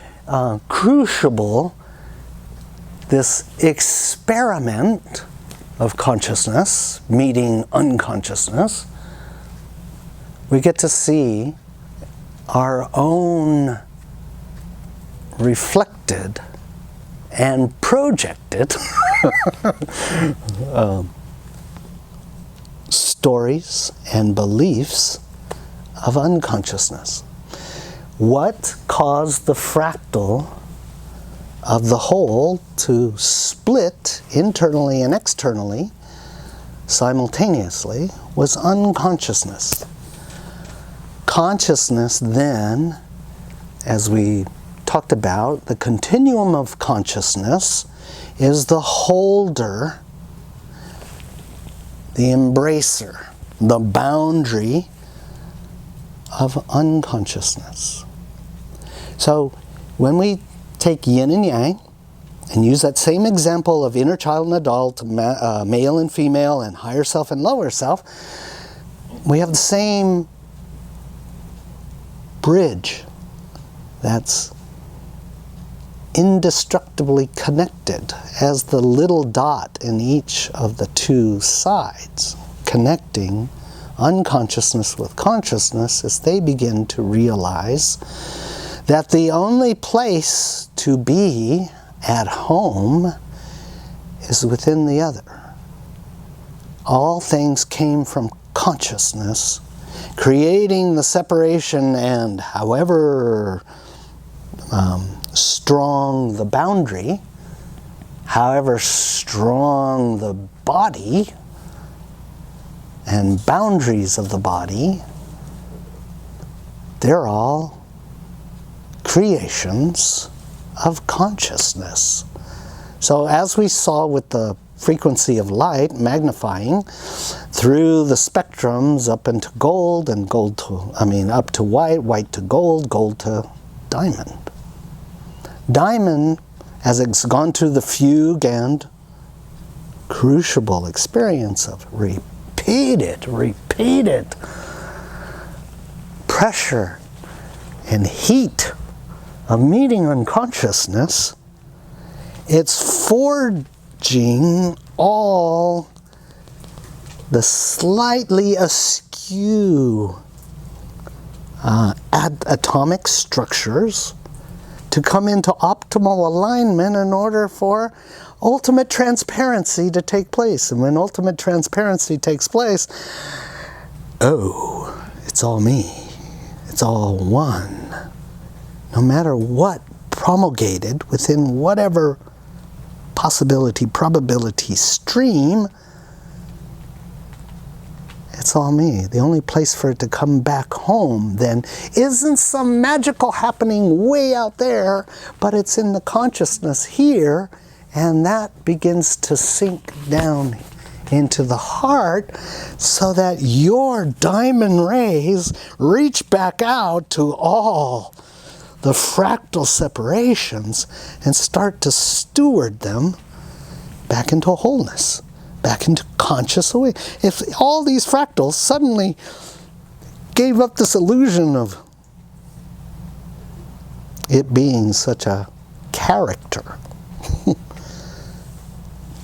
crucible, this experiment of consciousness meeting unconsciousness, we get to see our own reflected and projected stories and beliefs of unconsciousness. What caused the fractal of the whole to split internally and externally simultaneously was unconsciousness. Consciousness then, as we talked about, the continuum of consciousness is the holder, the embracer, the boundary of unconsciousness. So when we take yin and yang and use that same example of inner child and adult, male and female, and higher self and lower self, we have the same bridge that's indestructibly connected as the little dot in each of the two sides, connecting unconsciousness with consciousness as they begin to realize that the only place to be at home is within the other. All things came from consciousness, creating the separation, and however strong the boundary, however strong the body and boundaries of the body, they're all creations of consciousness. So as we saw with the frequency of light, magnifying through the spectrums up into gold, and up to white, white to gold, gold to diamond. Diamond, as it's gone through the fugue and crucible experience of repeated pressure and heat of meeting unconsciousness, it's forging all the slightly askew atomic structures to come into optimal alignment in order for ultimate transparency to take place. And when ultimate transparency takes place, it's all me. It's all one. No matter what promulgated within whatever possibility, probability stream, it's all me. The only place for it to come back home then isn't some magical happening way out there, but it's in the consciousness here, and that begins to sink down into the heart so that your diamond rays reach back out to all the fractal separations and start to steward them back into wholeness, back into conscious awakening. If all these fractals suddenly gave up this illusion of it being such a character,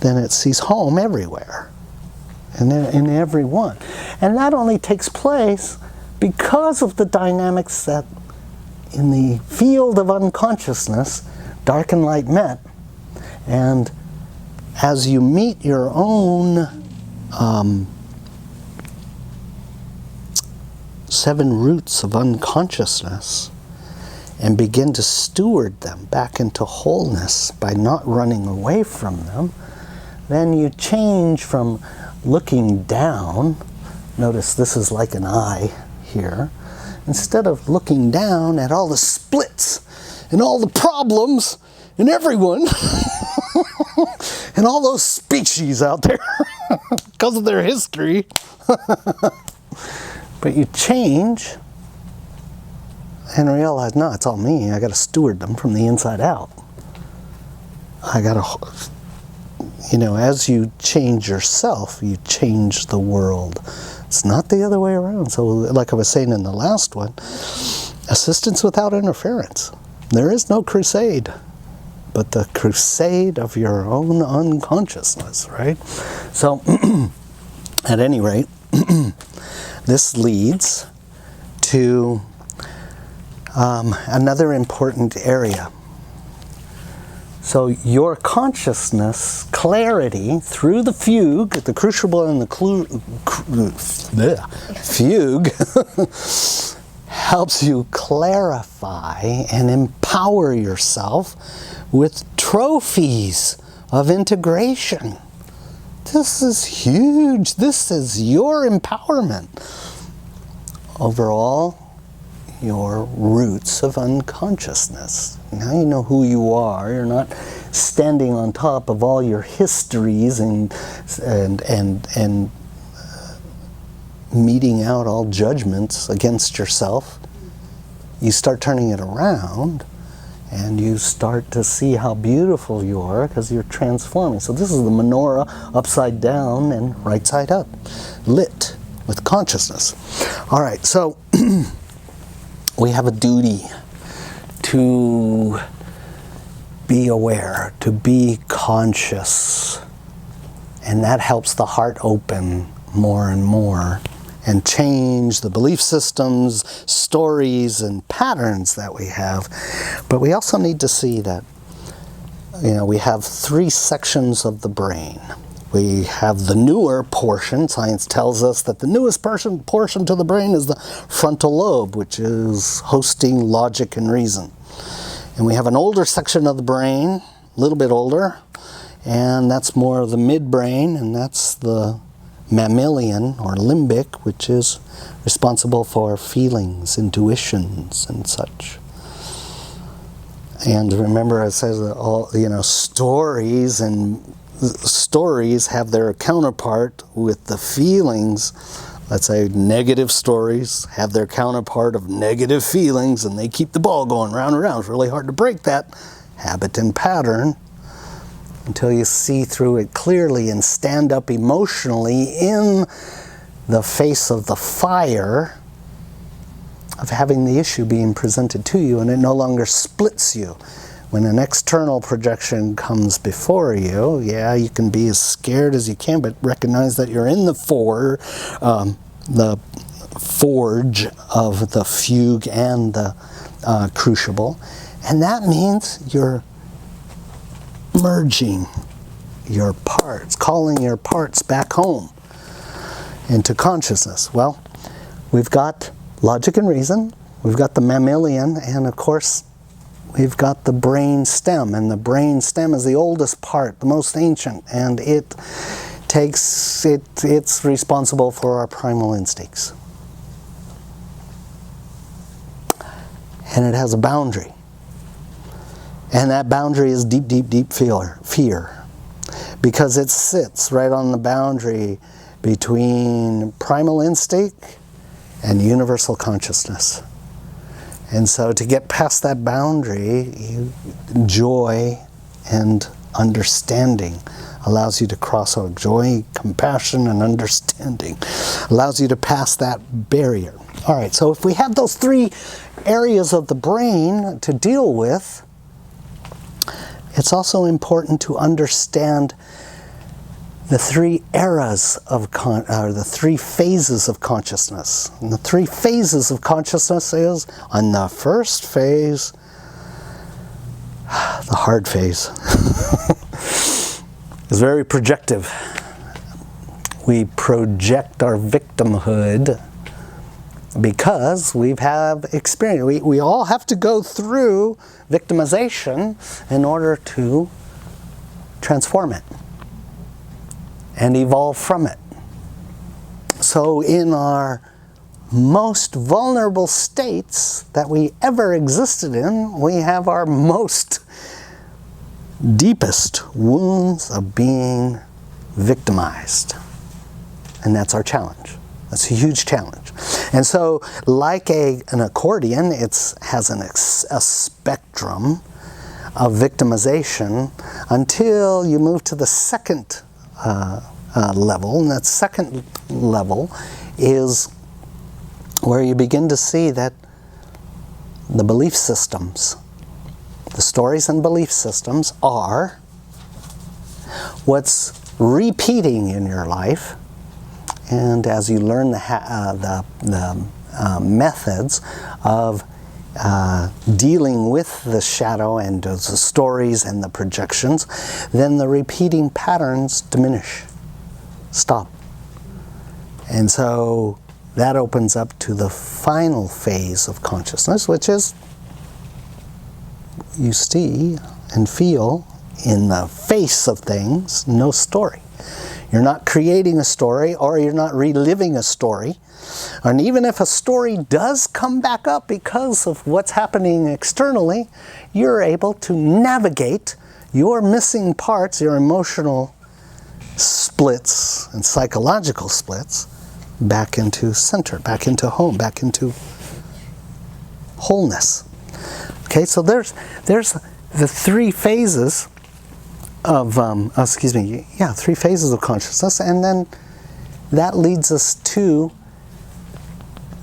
then it sees home everywhere and in everyone. And that only takes place because of the dynamics that in the field of unconsciousness, dark and light met. And as you meet your own 7 roots of unconsciousness and begin to steward them back into wholeness by not running away from them, then you change from looking down. Notice this is like an eye here. Instead of looking down at all the splits and all the problems in everyone and all those species out there because of their history, but you change and realize, no, it's all me. I got to steward them from the inside out. I got to, as you change yourself, you change the world. It's not the other way around. So like I was saying in the last one, assistance without interference. There is no crusade, but the crusade of your own unconsciousness, right? So at any rate, this leads to another important area. So your consciousness, clarity, through the fugue, the crucible and the fugue, helps you clarify and empower yourself with trophies of integration. This is huge. This is your empowerment over all your roots of unconsciousness. Now you know who you are. You're not standing on top of all your histories and meting out all judgments against yourself. You start turning it around and you start to see how beautiful you are because you're transforming. So this is the menorah upside down and right side up, lit with consciousness. All right, so we have a duty to be aware, to be conscious. And that helps the heart open more and more and change the belief systems, stories, and patterns that we have. But we also need to see that, we have 3 sections of the brain. We have the newer portion. Science tells us that the newest portion to the brain is the frontal lobe, which is hosting logic and reason. And we have an older section of the brain, a little bit older, and that's more of the midbrain, and that's the mammalian or limbic, which is responsible for feelings, intuitions, and such. And remember, it says that all, stories have their counterpart with the feelings. Let's say negative stories have their counterpart of negative feelings, and they keep the ball going round and round. It's really hard to break that habit and pattern until you see through it clearly and stand up emotionally in the face of the fire of having the issue being presented to you, and it no longer splits you. When an external projection comes before you, you can be as scared as you can, but recognize that you're in the forge of the fugue and the crucible, and that means you're merging your parts, calling your parts back home into consciousness. Well, we've got logic and reason, we've got the mammalian, and of course we've got the brain stem. And the brain stem is the oldest part, the most ancient, and it's responsible for our primal instincts. And it has a boundary. And that boundary is deep, deep, deep fear. Because it sits right on the boundary between primal instinct and universal consciousness. And so to get past that boundary, joy and understanding allows you to cross over. Joy, compassion, and understanding allows you to pass that barrier. All right, so if we have those three areas of the brain to deal with, it's also important to understand the three eras of the three phases of consciousness. And the three phases of consciousness is, on the first phase, the hard phase, is very projective. We project our victimhood because we have experience. We all have to go through victimization in order to transform it and evolve from it. So in our most vulnerable states that we ever existed in, we have our most deepest wounds of being victimized. And that's our challenge. That's a huge challenge. And so, like an accordion, it has a spectrum of victimization until you move to the second level. And that second level is where you begin to see that the belief systems, the stories and belief systems, are what's repeating in your life. And as you learn the methods of dealing with the shadow and the stories and the projections, then the repeating patterns diminish, stop. And so that opens up to the final phase of consciousness, which is you see and feel in the face of things no story. You're not creating a story, or you're not reliving a story. And even if a story does come back up because of what's happening externally, you're able to navigate your missing parts, your emotional splits and psychological splits, back into center, back into home, back into wholeness. Okay, so there's the three phases of, three phases of consciousness, and then that leads us to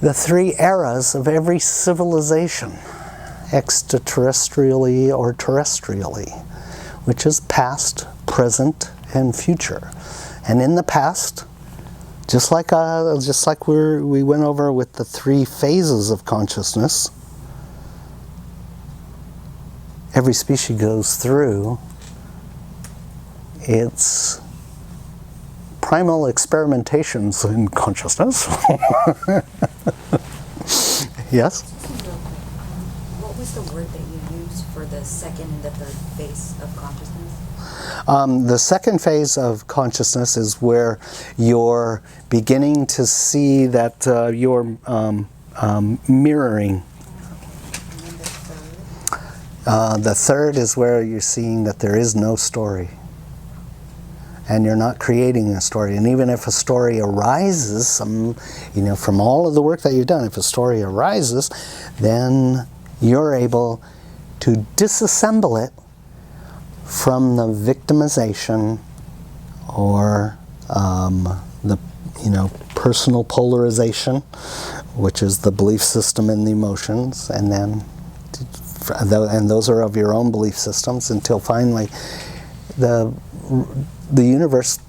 the three eras of every civilization, extraterrestrially or terrestrially, which is past, present, and future. And in the past, just like we went over with the three phases of consciousness, every species goes through its primal experimentations in consciousness. Yes? What was the word that you used for the second and the third phase of consciousness? The second phase of consciousness is where you're beginning to see that you're mirroring. And then the third? The third is where you're seeing that there is no story. And you're not creating a story. And even if a story arises, from all of the work that you've done, if a story arises, then you're able to disassemble it from the victimization or the personal polarization, which is the belief system and the emotions, and those are of your own belief systems, until finally the universe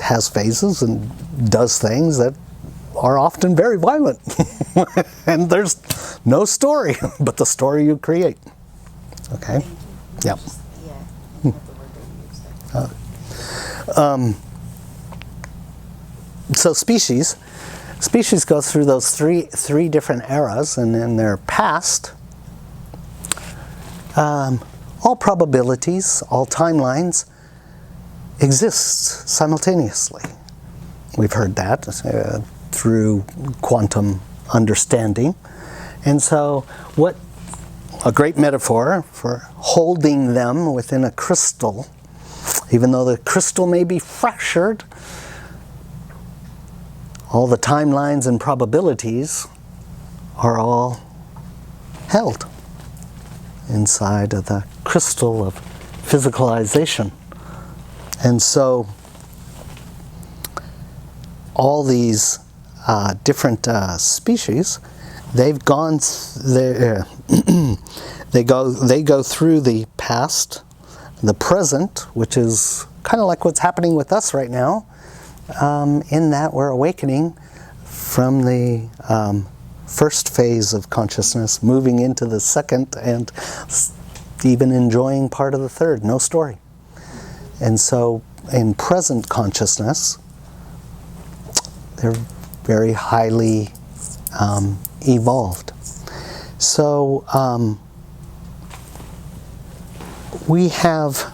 has phases and does things that are often very violent. And there's no story but the story you create. Okay? Yep. Yeah, the word that you used there. So species go through those three different eras, and in their past, all probabilities, all timelines exists simultaneously. We've heard that through quantum understanding. And so a great metaphor for holding them within a crystal, even though the crystal may be fractured, all the timelines and probabilities are all held inside of the crystal of physicalization. And so all these different species, they go through the past, the present, which is kind of like what's happening with us right now, in that we're awakening from the first phase of consciousness, moving into the second, and even enjoying part of the third. No story. And so in present consciousness, they're very highly evolved. So we have,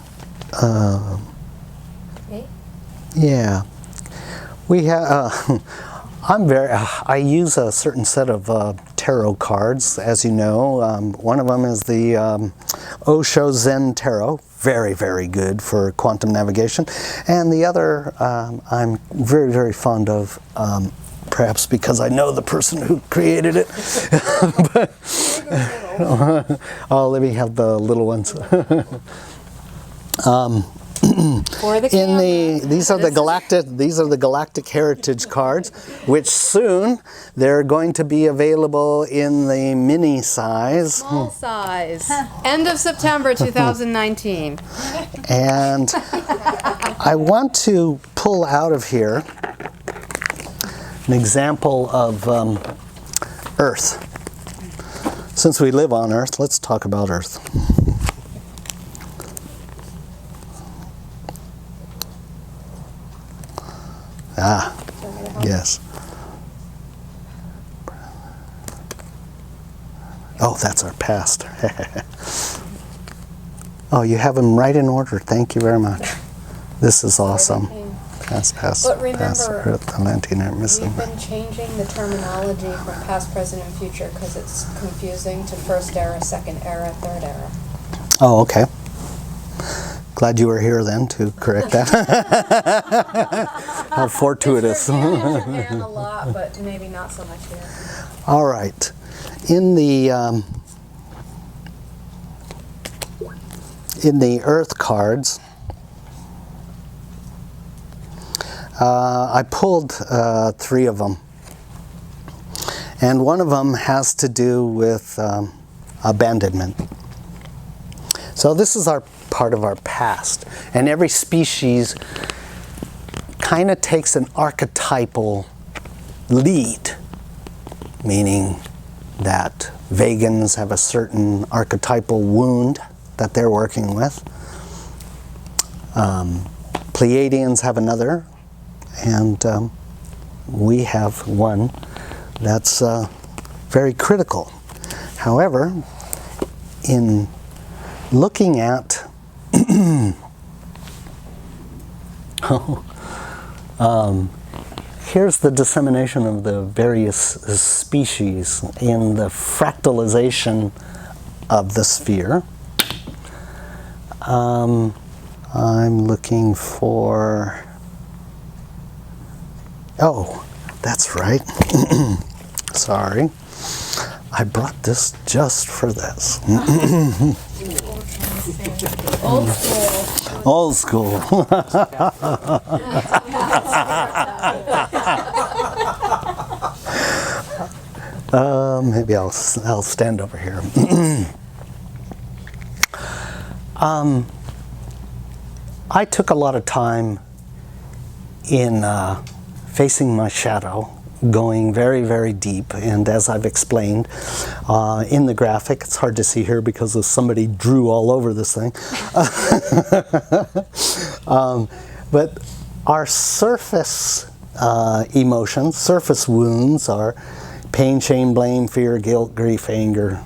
yeah, we have. I use a certain set of tarot cards, as you know. One of them is the Osho Zen Tarot, very, very good for quantum navigation. And the other I'm very, very fond of, perhaps because I know the person who created it. Oh, let me have the little ones. These are the galactic heritage cards, which soon they're going to be available in the mini size. Small size. End of September 2019. And I want to pull out of here an example of Earth. Since we live on Earth, let's talk about Earth. Ah, yes. Oh, that's our past. Oh, you have them right in order. Thank you very much. This is awesome. Past, but remember, past, Earth, Atlantean, missing. We've been changing the terminology from past, present, and future because it's confusing to first era, second era, third era. Oh, okay. Glad you were here then to correct that. How fortuitous. Japan a lot, but maybe not so much here. All right. In the Earth cards, I pulled 3 of them. And one of them has to do with abandonment. So this is our part of our past. And every species kind of takes an archetypal lead, meaning that vegans have a certain archetypal wound that they're working with. Pleiadians have another, and we have one that's very critical. However, in looking at here's the dissemination of the various species in the fractalization of the sphere. I'm looking for, oh, that's right. Sorry. I brought this just for this. Old school. Old school. Maybe I'll stand over here. I took a lot of time in facing my shadow, going very, very deep, and as I've explained in the graphic, it's hard to see here because somebody drew all over this thing. But our surface emotions, surface wounds are pain, shame, blame, fear, guilt, grief, anger.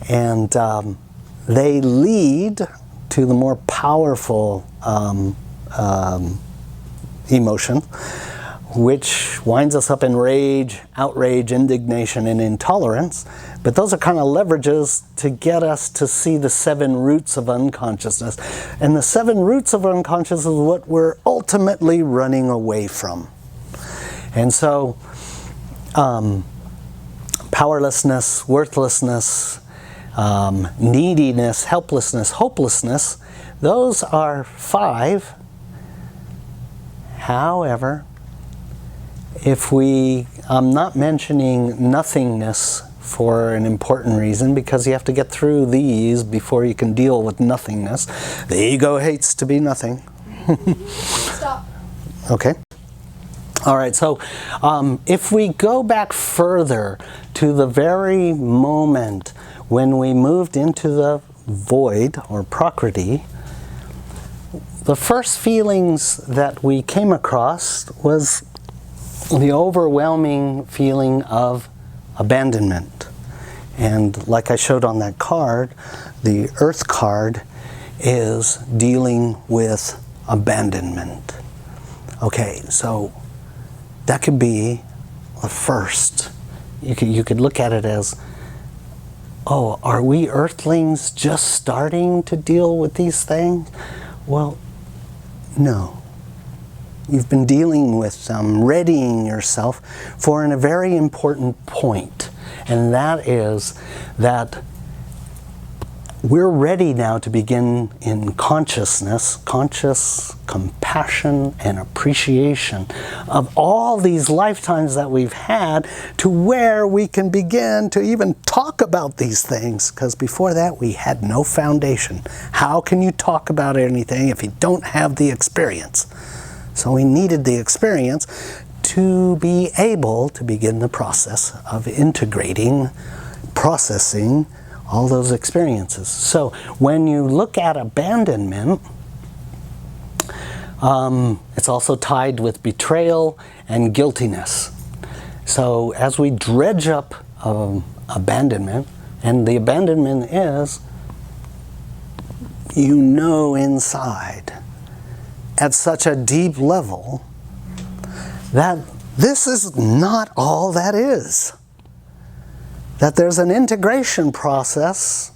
And they lead to the more powerful emotion, which winds us up in rage, outrage, indignation, and intolerance. But those are kind of leverages to get us to see the 7 roots of unconsciousness. And the 7 roots of unconsciousness is what we're ultimately running away from. And so, powerlessness, worthlessness, neediness, helplessness, hopelessness, those are 5. However, I'm not mentioning nothingness for an important reason, because you have to get through these before you can deal with nothingness. The ego hates to be nothing. Stop. Okay. All right, so if we go back further to the very moment when we moved into the void, or prakriti, the first feelings that we came across was the overwhelming feeling of abandonment. And like I showed on that card, the Earth card is dealing with abandonment. Okay, so that could be the first. You could look at it as, oh, are we Earthlings just starting to deal with these things? Well, no. You've been dealing with them, readying yourself for a very important point. And that is that we're ready now to begin in consciousness, conscious compassion and appreciation of all these lifetimes that we've had, to where we can begin to even talk about these things. Because before that, we had no foundation. How can you talk about anything if you don't have the experience? So we needed the experience to be able to begin the process of integrating, processing all those experiences. So when you look at abandonment, it's also tied with betrayal and guiltiness. So as we dredge up abandonment, and the abandonment is, you know inside, at such a deep level, that this is not all that is. That there's an integration process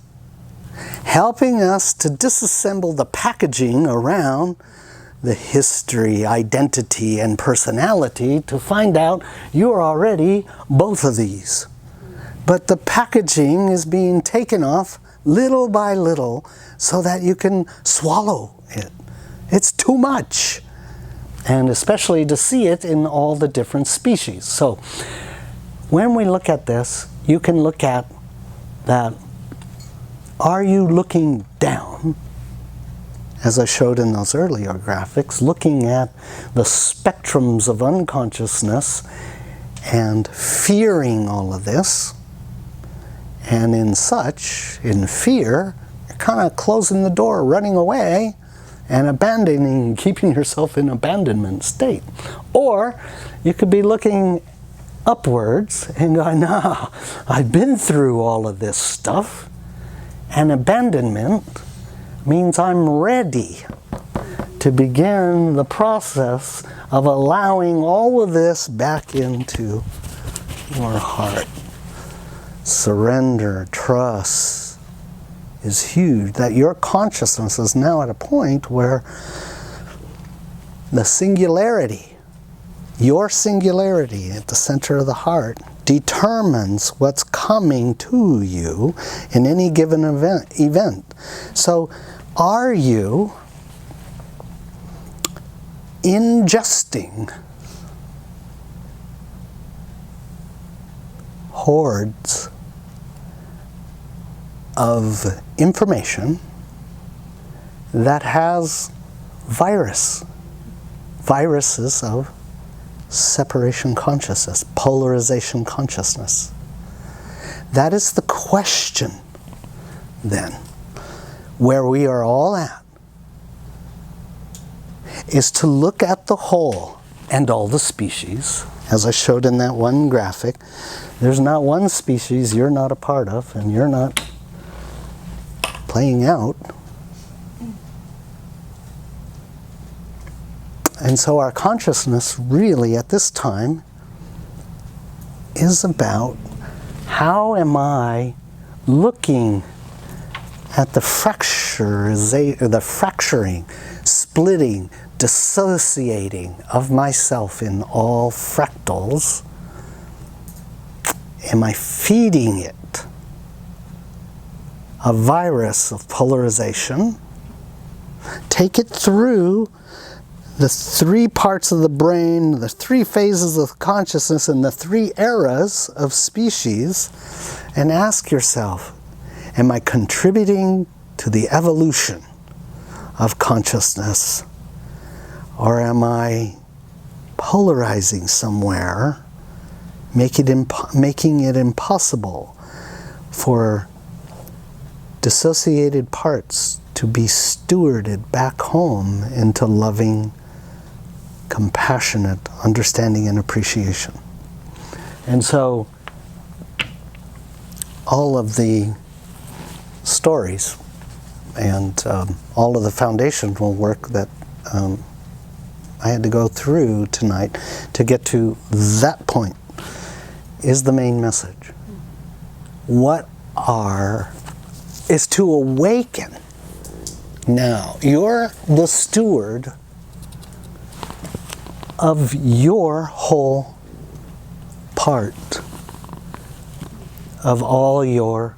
helping us to disassemble the packaging around the history, identity, and personality to find out you're already both of these. But the packaging is being taken off little by little so that you can swallow it. It's too much. And especially to see it in all the different species. So when we look at this, you can look at that. Are you looking down, as I showed in those earlier graphics, looking at the spectrums of unconsciousness and fearing all of this? And in fear, you're kind of closing the door, running away, and abandoning, keeping yourself in abandonment state. Or you could be looking upwards and going, no, I've been through all of this stuff. And abandonment means I'm ready to begin the process of allowing all of this back into your heart. Surrender, trust, is huge, that your consciousness is now at a point where the singularity, your singularity at the center of the heart, determines what's coming to you in any given event. So, are you ingesting hordes of information that has viruses of separation consciousness, polarization consciousness? That is the question, then, where we are all at, is to look at the whole and all the species. As I showed in that one graphic, there's not one species you're not a part of and you're not playing out. And so our consciousness really at this time is about how am I looking at the fracturing, splitting, dissociating of myself in all fractals. Am I feeding it a virus of polarization? Take it through the three parts of the brain, the three phases of consciousness, and the three eras of species, and ask yourself, am I contributing to the evolution of consciousness? Or am I polarizing somewhere, making it impossible for dissociated parts to be stewarded back home into loving, compassionate understanding and appreciation? And so all of the stories and all of the foundational work that I had to go through tonight to get to that point is the main message. Is to awaken. Now, you're the steward of your whole part of all your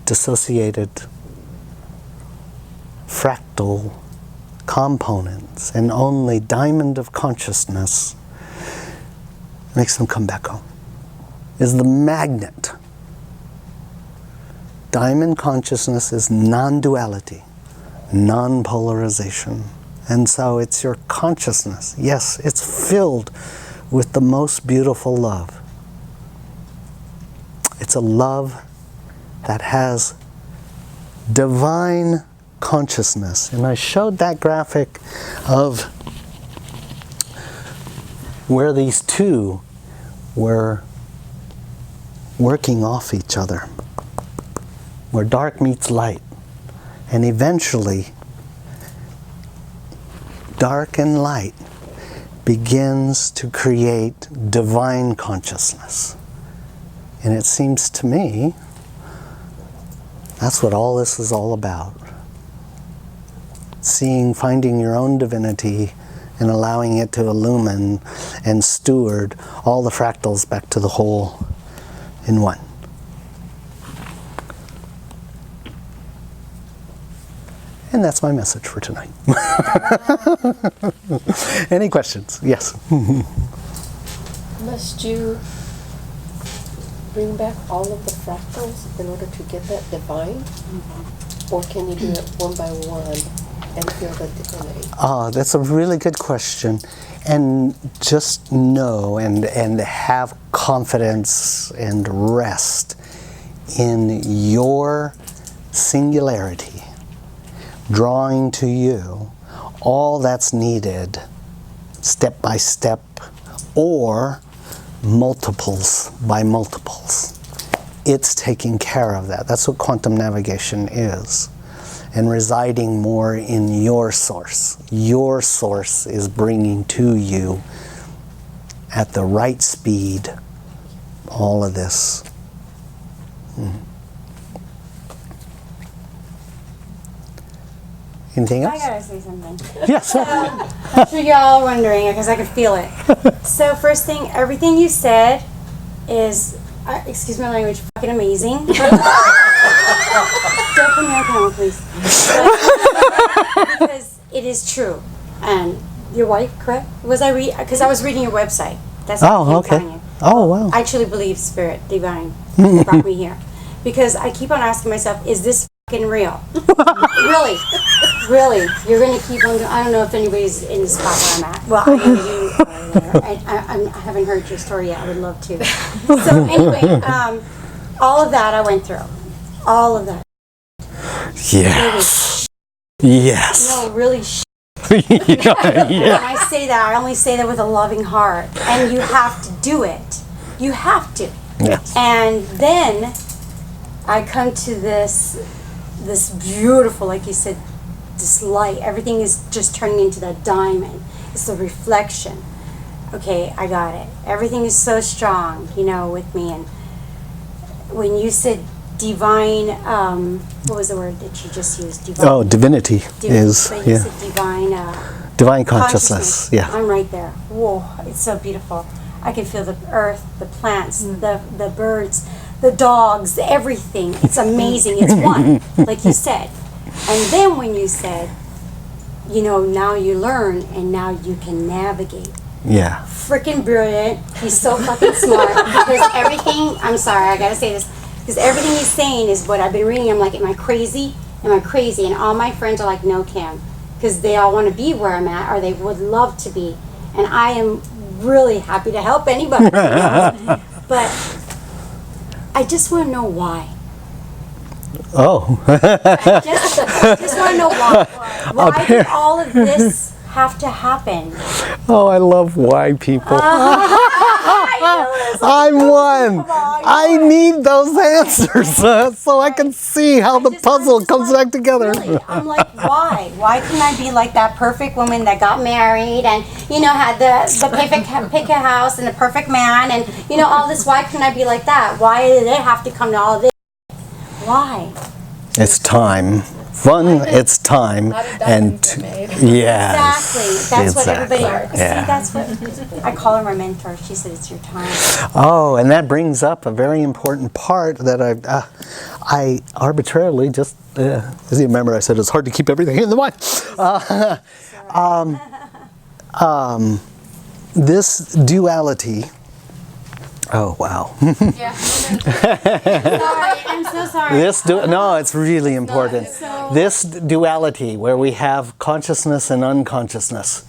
dissociated fractal components, and only diamond of consciousness makes them come back home. Is the magnet. Diamond consciousness is non-duality, non-polarization. And so it's your consciousness. Yes, it's filled with the most beautiful love. It's a love that has divine consciousness. And I showed that graphic of where these two were working off each other, where dark meets light. And eventually, dark and light begins to create divine consciousness. And it seems to me that's what all this is all about. Finding your own divinity and allowing it to illumine and steward all the fractals back to the whole in one. And that's my message for tonight. Any questions? Yes. Must you bring back all of the fractals in order to get that divine? Or can you do it one by one and feel the divinity? That's a really good question. And just know and have confidence and rest in your singularity, drawing to you all that's needed step by step or multiples by multiples. It's taking care of that. That's what quantum navigation is. And residing more in your source. Your source is bringing to you at the right speed all of this. Anything I else? gotta say something. Yes. I'm sure y'all are wondering because I can feel it. So first thing, everything you said is, excuse my language, fucking amazing. Don't put me on camera, please. Because it is true. And your wife, correct? Was I because I was reading your website. That's what I Oh, came okay. telling you. Oh, wow. I truly believe spirit, divine, brought me here. Because I keep on asking myself, is this fucking real? Really? Really? You're going to keep on, I don't know if anybody's in the spot where I'm at. Well, I know you are there. I haven't heard your story yet. I would love to. So anyway, all of that I went through. All of that. Yes. Yes. No, really When I say that, I only say that with a loving heart. And you have to do it. You have to. Yes. And then I come to this beautiful, like you said, this light. Everything is just turning into that diamond. It's the reflection. Okay, I got it. Everything is so strong, with me. And when you said divine, what was the word that you just used? Divine. Oh, divinity is, But you said divine. Divine consciousness. Yeah. I'm right there. Whoa, it's so beautiful. I can feel the earth, the plants, the birds, the dogs, everything. It's amazing. It's one, like you said. And then when you said, now you learn and now you can navigate. Yeah. Freaking brilliant. He's so fucking smart. Because everything, I'm sorry, I gotta say this. Because everything he's saying is what I've been reading. I'm like, am I crazy? Am I crazy? And all my friends are like, no, Kim. Because they all want to be where I'm at, or they would love to be. And I am really happy to help anybody. But I just want to know why. Oh. just want to know why. Why did all of this have to happen? Oh, I love why people. I'm one. I need those answers so I can see how the puzzle comes back together. Really, I'm like, why? Why couldn't I be like that perfect woman that got married and, had the perfect picket house and the perfect man and, all this? Why couldn't I be like that? Why did they have to come to all this? Why? It's time. One, it's time. And yes. Exactly. That's what everybody. Yeah. See, that's what I call her my mentor. She said it's your time. Oh, and that brings up a very important part that I arbitrarily just, as you remember, I said it's hard to keep everything in the mind. This duality. Oh, wow. Yeah. Sorry, I'm so sorry. No, it's really important. This duality where we have consciousness and unconsciousness.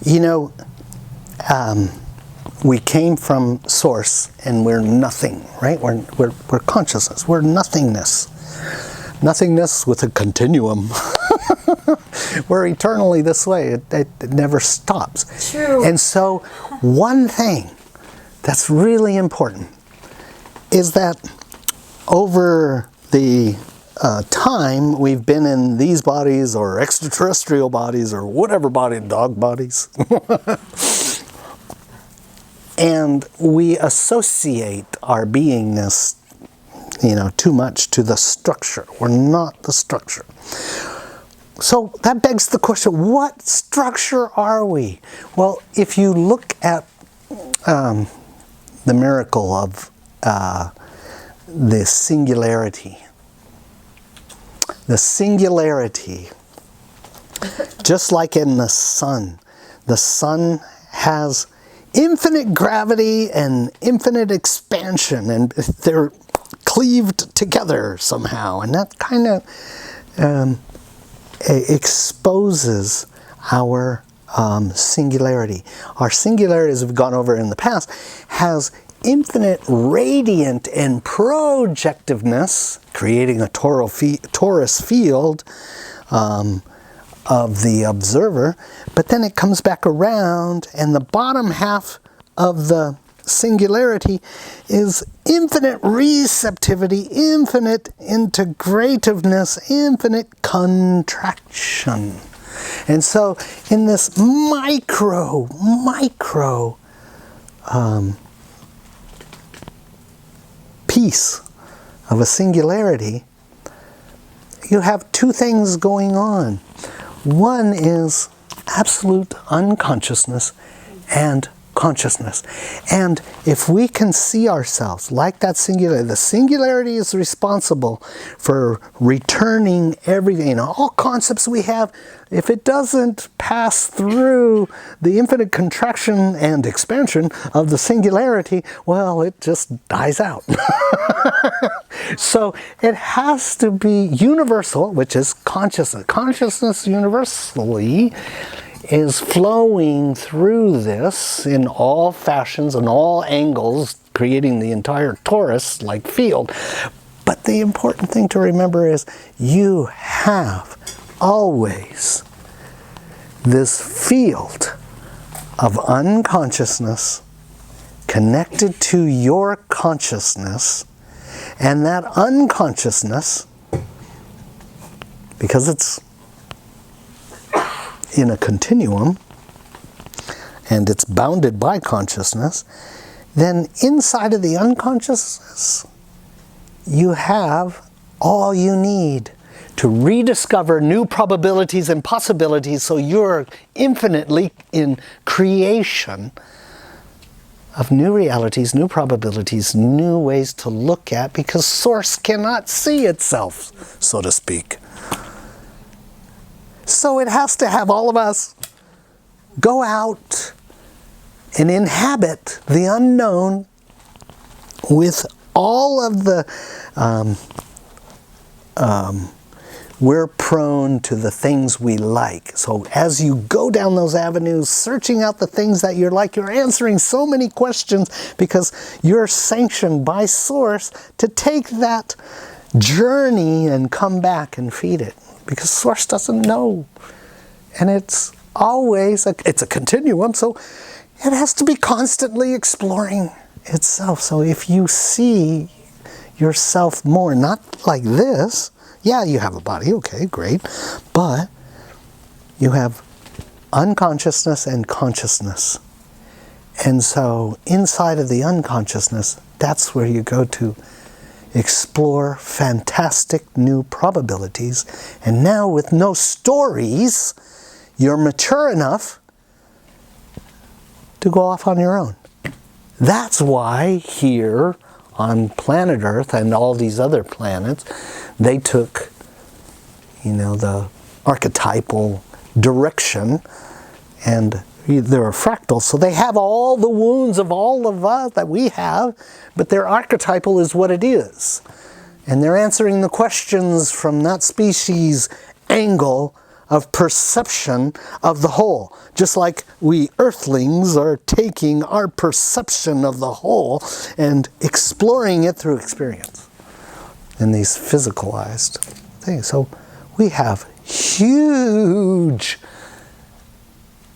Yeah. We came from source and we're nothing, right? We're consciousness. We're nothingness. Nothingness with a continuum. We're eternally this way. It never stops. True. And so one thing that's really important is that over the time we've been in these bodies or extraterrestrial bodies or whatever body, dog bodies, and we associate our beingness, too much to the structure. We're not the structure. So that begs the question, what structure are we? Well, if you look at the miracle of the singularity. The singularity, just like in the sun has infinite gravity and infinite expansion, and they're cleaved together somehow, and that kind of exposes our singularity. Our singularity, as we've gone over in the past, has infinite radiant and projectiveness, creating a torus field of the observer, but then it comes back around, and the bottom half of the singularity is infinite receptivity, infinite integrativeness, infinite contraction. And so in this micro piece of a singularity, you have two things going on. One is absolute unconsciousness and consciousness. And if we can see ourselves like that singularity, the singularity is responsible for returning everything, all concepts we have. If it doesn't pass through the infinite contraction and expansion of the singularity, well, it just dies out. So it has to be universal, which is consciousness. Consciousness universally is flowing through this in all fashions and all angles, creating the entire torus-like field. But the important thing to remember is you have always this field of unconsciousness connected to your consciousness, and that unconsciousness, because it's in a continuum, and it's bounded by consciousness, then inside of the unconsciousness, you have all you need to rediscover new probabilities and possibilities, so you're infinitely in creation of new realities, new probabilities, new ways to look at, because Source cannot see itself, so to speak. So it has to have all of us go out and inhabit the unknown with all of the... we're prone to the things we like. So as you go down those avenues, searching out the things that you're like, you're answering so many questions because you're sanctioned by Source to take that journey and come back and feed it. Because Source doesn't know. And it's always, it's a continuum, so it has to be constantly exploring itself. So if you see yourself more, not like this, yeah, you have a body, okay, great, but you have unconsciousness and consciousness. And so inside of the unconsciousness, that's where you go to explore fantastic new probabilities. And now with no stories, you're mature enough to go off on your own. That's why here on planet Earth and all these other planets, they took, the archetypal direction, and they're a fractal, so they have all the wounds of all of us that we have, but their archetypal is what it is. And they're answering the questions from that species angle of perception of the whole. Just like we earthlings are taking our perception of the whole and exploring it through experience in these physicalized things. So we have huge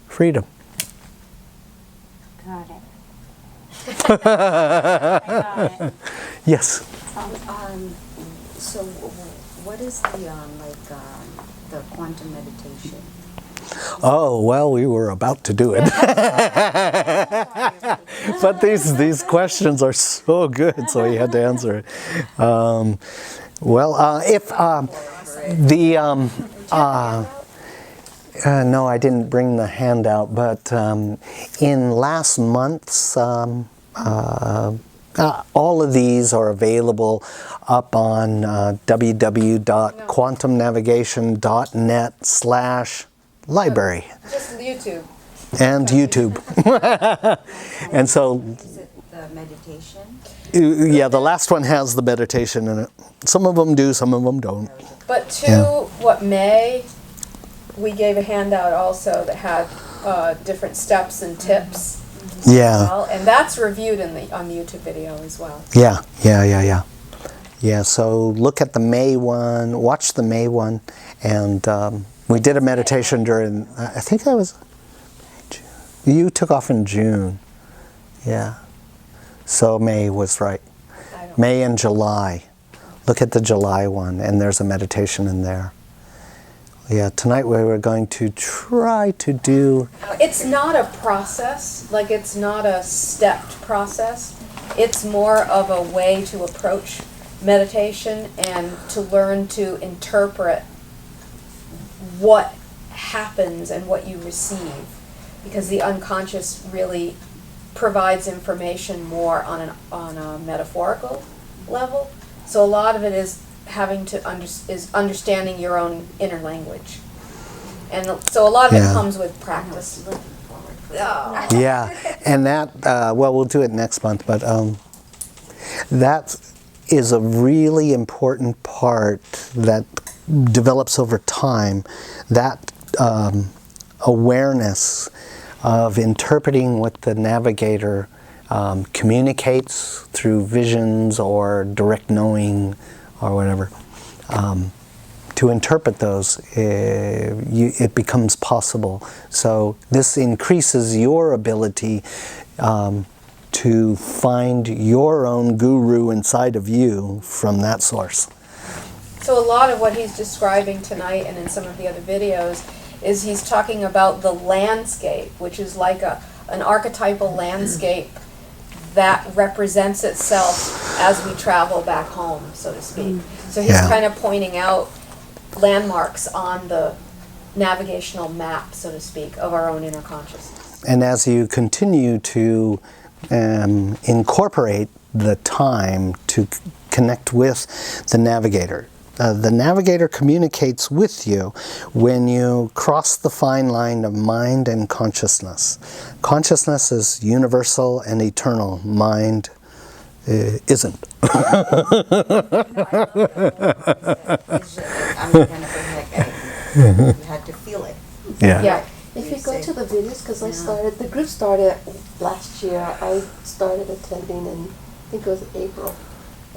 freedom. Got it. Got it. Yes. So what is the quantum meditation? Oh, well, we were about to do it. But these questions are so good, so we had to answer it. No, I didn't bring the handout, but in last month's, all of these are available up on www.quantumnavigation.net/library. Just YouTube. And YouTube. And so... Is it the meditation? Yeah, the last one has the meditation in it. Some of them do, some of them don't. But May, we gave a handout also that had different steps and tips. Yeah. Well, and that's reviewed on the YouTube video as well. Yeah. Yeah, so look at the May one, watch the May one, and we did a meditation during, I think that was, you took off in June. Yeah. So May was right. May and July. Look at the July one, and there's a meditation in there. Yeah, tonight we were going to try to do... It's not a process, like it's not a stepped process. It's more of a way to approach meditation and to learn to interpret what happens and what you receive, because the unconscious really provides information more on a metaphorical level. So a lot of it is having to understanding your own inner language, and so a lot of it comes with practice. Oh. Yeah, and that, well, we'll do it next month, but that is a really important part that develops over time, that awareness of interpreting what the navigator communicates through visions or direct knowing or whatever. To interpret those, it becomes possible. So this increases your ability to find your own guru inside of you from that source. So a lot of what he's describing tonight and in some of the other videos is he's talking about the landscape, which is like an archetypal landscape that represents itself as we travel back home, so to speak. So he's kind of pointing out landmarks on the navigational map, so to speak, of our own inner consciousness. And as you continue to incorporate the time to connect with the navigator communicates with you when you cross the fine line of mind and consciousness. Consciousness is universal and eternal. Mind isn't. You had to feel it. Yeah. If you go to the videos, because the group started last year. I started attending in, I think it was April.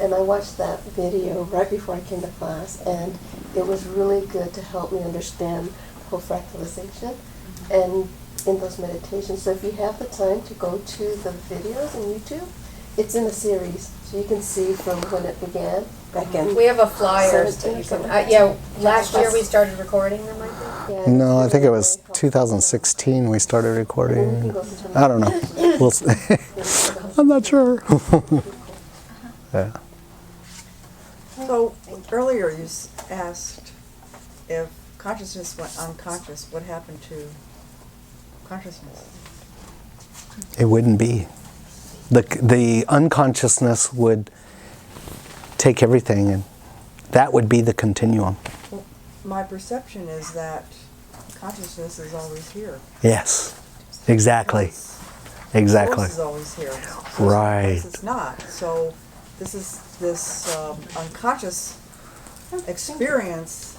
And I watched that video right before I came to class, and it was really good to help me understand whole fractalization and in those meditations. So if you have the time to go to the videos on YouTube, it's in a series, so you can see from when it began back in. We have a flyer that you can. Last year we started recording them, I think. Yeah, No, I think it was 2016 we started recording. I don't know. We'll see. I'm not sure. Yeah. So earlier you asked if consciousness went unconscious, what happened to consciousness? It wouldn't be. The unconsciousness would take everything, and that would be the continuum. Well, my perception is that consciousness is always here. Yes, exactly. Exactly. Source is always here. Right. It's not. So this unconscious experience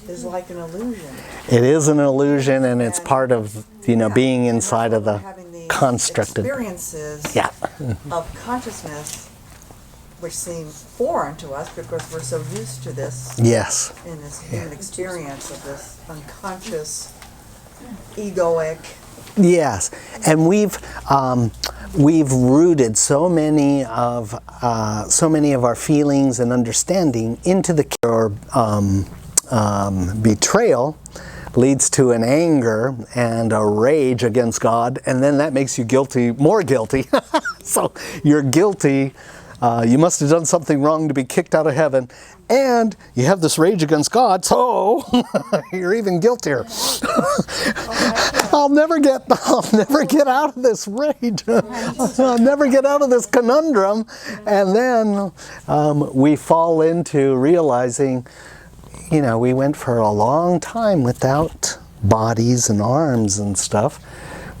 is like an illusion. It is an illusion, and it's part of being inside of the constructed experiences of consciousness, which seem foreign to us because we're so used to this. Yes. In this human experience of this unconscious, egoic. Yes, and we've rooted so many of our feelings and understanding into the betrayal leads to an anger and a rage against God, and then that makes you more guilty. So you're guilty. You must have done something wrong to be kicked out of heaven, and you have this rage against God, so you're even guiltier. I'll never get out of this rage. I'll never get out of this conundrum. And then we fall into realizing, we went for a long time without bodies and arms and stuff.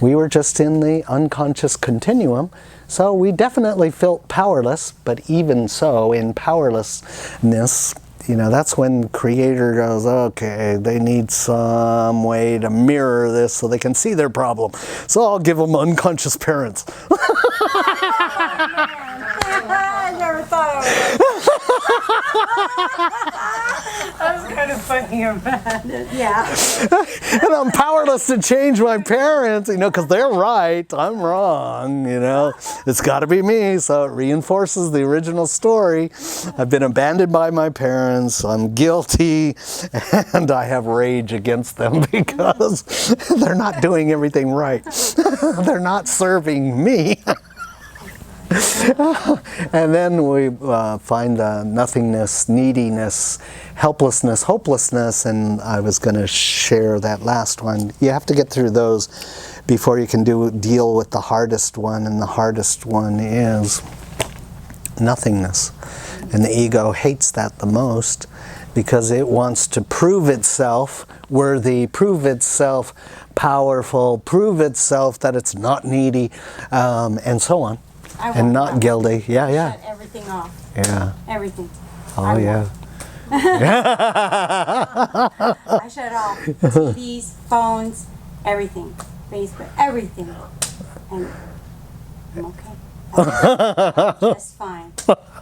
We were just in the unconscious continuum. So we definitely felt powerless, but even so, in powerlessness, that's when Creator goes, okay, they need some way to mirror this so they can see their problem. So I'll give them unconscious parents. I never thought of it. That was kind of funny about it. Yeah. And I'm powerless to change my parents, because they're right, I'm wrong, It's got to be me, so it reinforces the original story. I've been abandoned by my parents, I'm guilty, and I have rage against them because they're not doing everything right. They're not serving me. And then we find nothingness, neediness, helplessness, hopelessness, and I was going to share that last one. You have to get through those before you can deal with the hardest one, and the hardest one is nothingness. And the ego hates that the most because it wants to prove itself worthy, prove itself powerful, prove itself that it's not needy, and so on. And not guilty. Yeah, yeah. Shut everything off. Yeah. Everything. Oh, yeah. I shut it off. TVs, phones, everything. Facebook, everything. And I'm okay. Just fine.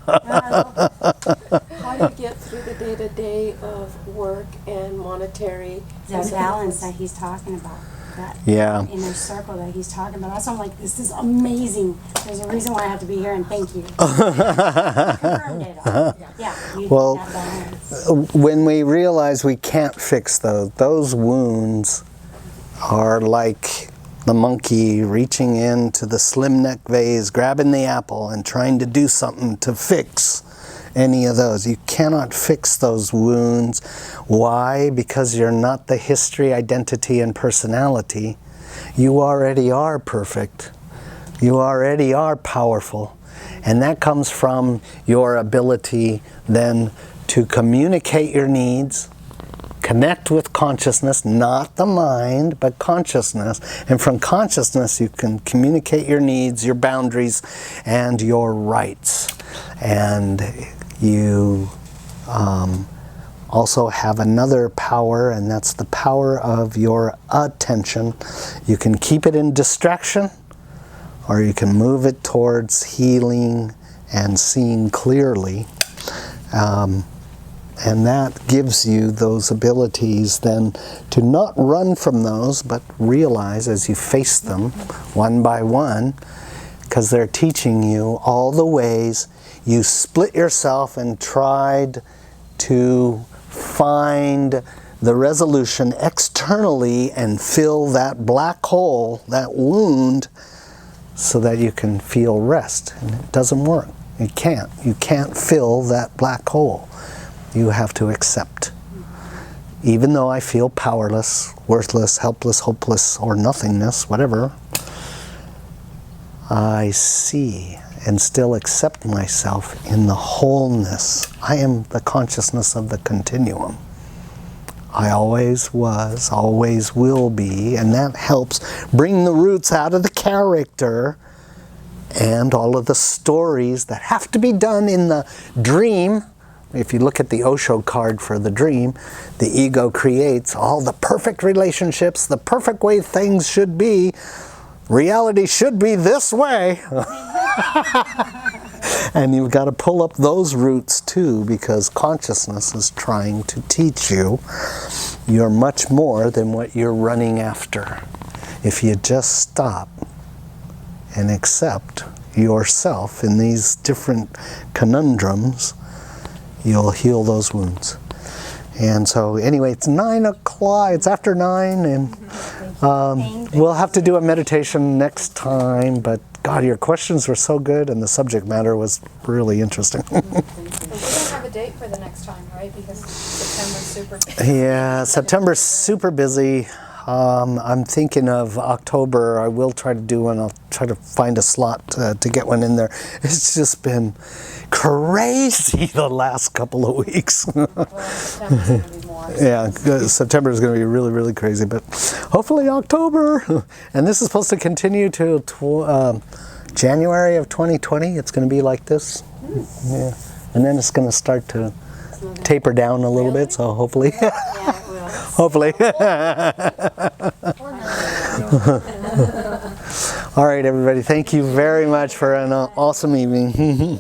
How do you get through the day-to-day of work and monetary? That balance that he's talking about. That Yeah. inner circle that he's talking about. That's why I'm like, this is amazing. There's a reason why I have to be here, and thank you. Confirmed it all. Yeah. You Well, that balance. when we realize we can't fix those wounds are like the monkey reaching into the slim neck vase, grabbing the apple and trying to do something to fix any of those. You cannot fix those wounds. Why? Because you're not the history, identity, and personality. You already are perfect. You already are powerful. And that comes from your ability then to communicate your needs, connect with consciousness, not the mind, but consciousness. And from consciousness, you can communicate your needs, your boundaries, and your rights. And you also have another power, and that's the power of your attention. You can keep it in distraction, or you can move it towards healing and seeing clearly. And that gives you those abilities then to not run from those, but realize as you face them one by one, because they're teaching you all the ways you split yourself and tried to find the resolution externally and fill that black hole, that wound, so that you can feel rest. And it doesn't work. It can't. You can't fill that black hole. You have to accept. Even though I feel powerless, worthless, helpless, hopeless, or nothingness, whatever, I see and still accept myself in the wholeness. I am the consciousness of the continuum. I always was, always will be, and that helps bring the roots out of the character and all of the stories that have to be done in the dream. If you look at the Osho card for the dream, the ego creates all the perfect relationships, the perfect way things should be. Reality should be this way. And you've got to pull up those roots too, because consciousness is trying to teach you you're much more than what you're running after. If you just stop and accept yourself in these different conundrums, you'll heal those wounds. And so anyway, it's 9 o'clock, it's after 9, and we'll have to do a meditation next time, but God, your questions were so good and the subject matter was really interesting. We don't have a date for the next time, right? Because September's super busy. Yeah, September's super busy. I'm thinking of October. I will try to do one. I'll try to find a slot to get one in there. It's just been crazy the last couple of weeks. Well, September's going to be more. Yeah, September is going to be really, really crazy, but hopefully October. And this is supposed to continue to January of 2020. It's going to be like this. Yeah, and then it's going to start to taper down a little bit. So hopefully, hopefully. All right, everybody. Thank you very much for an awesome evening.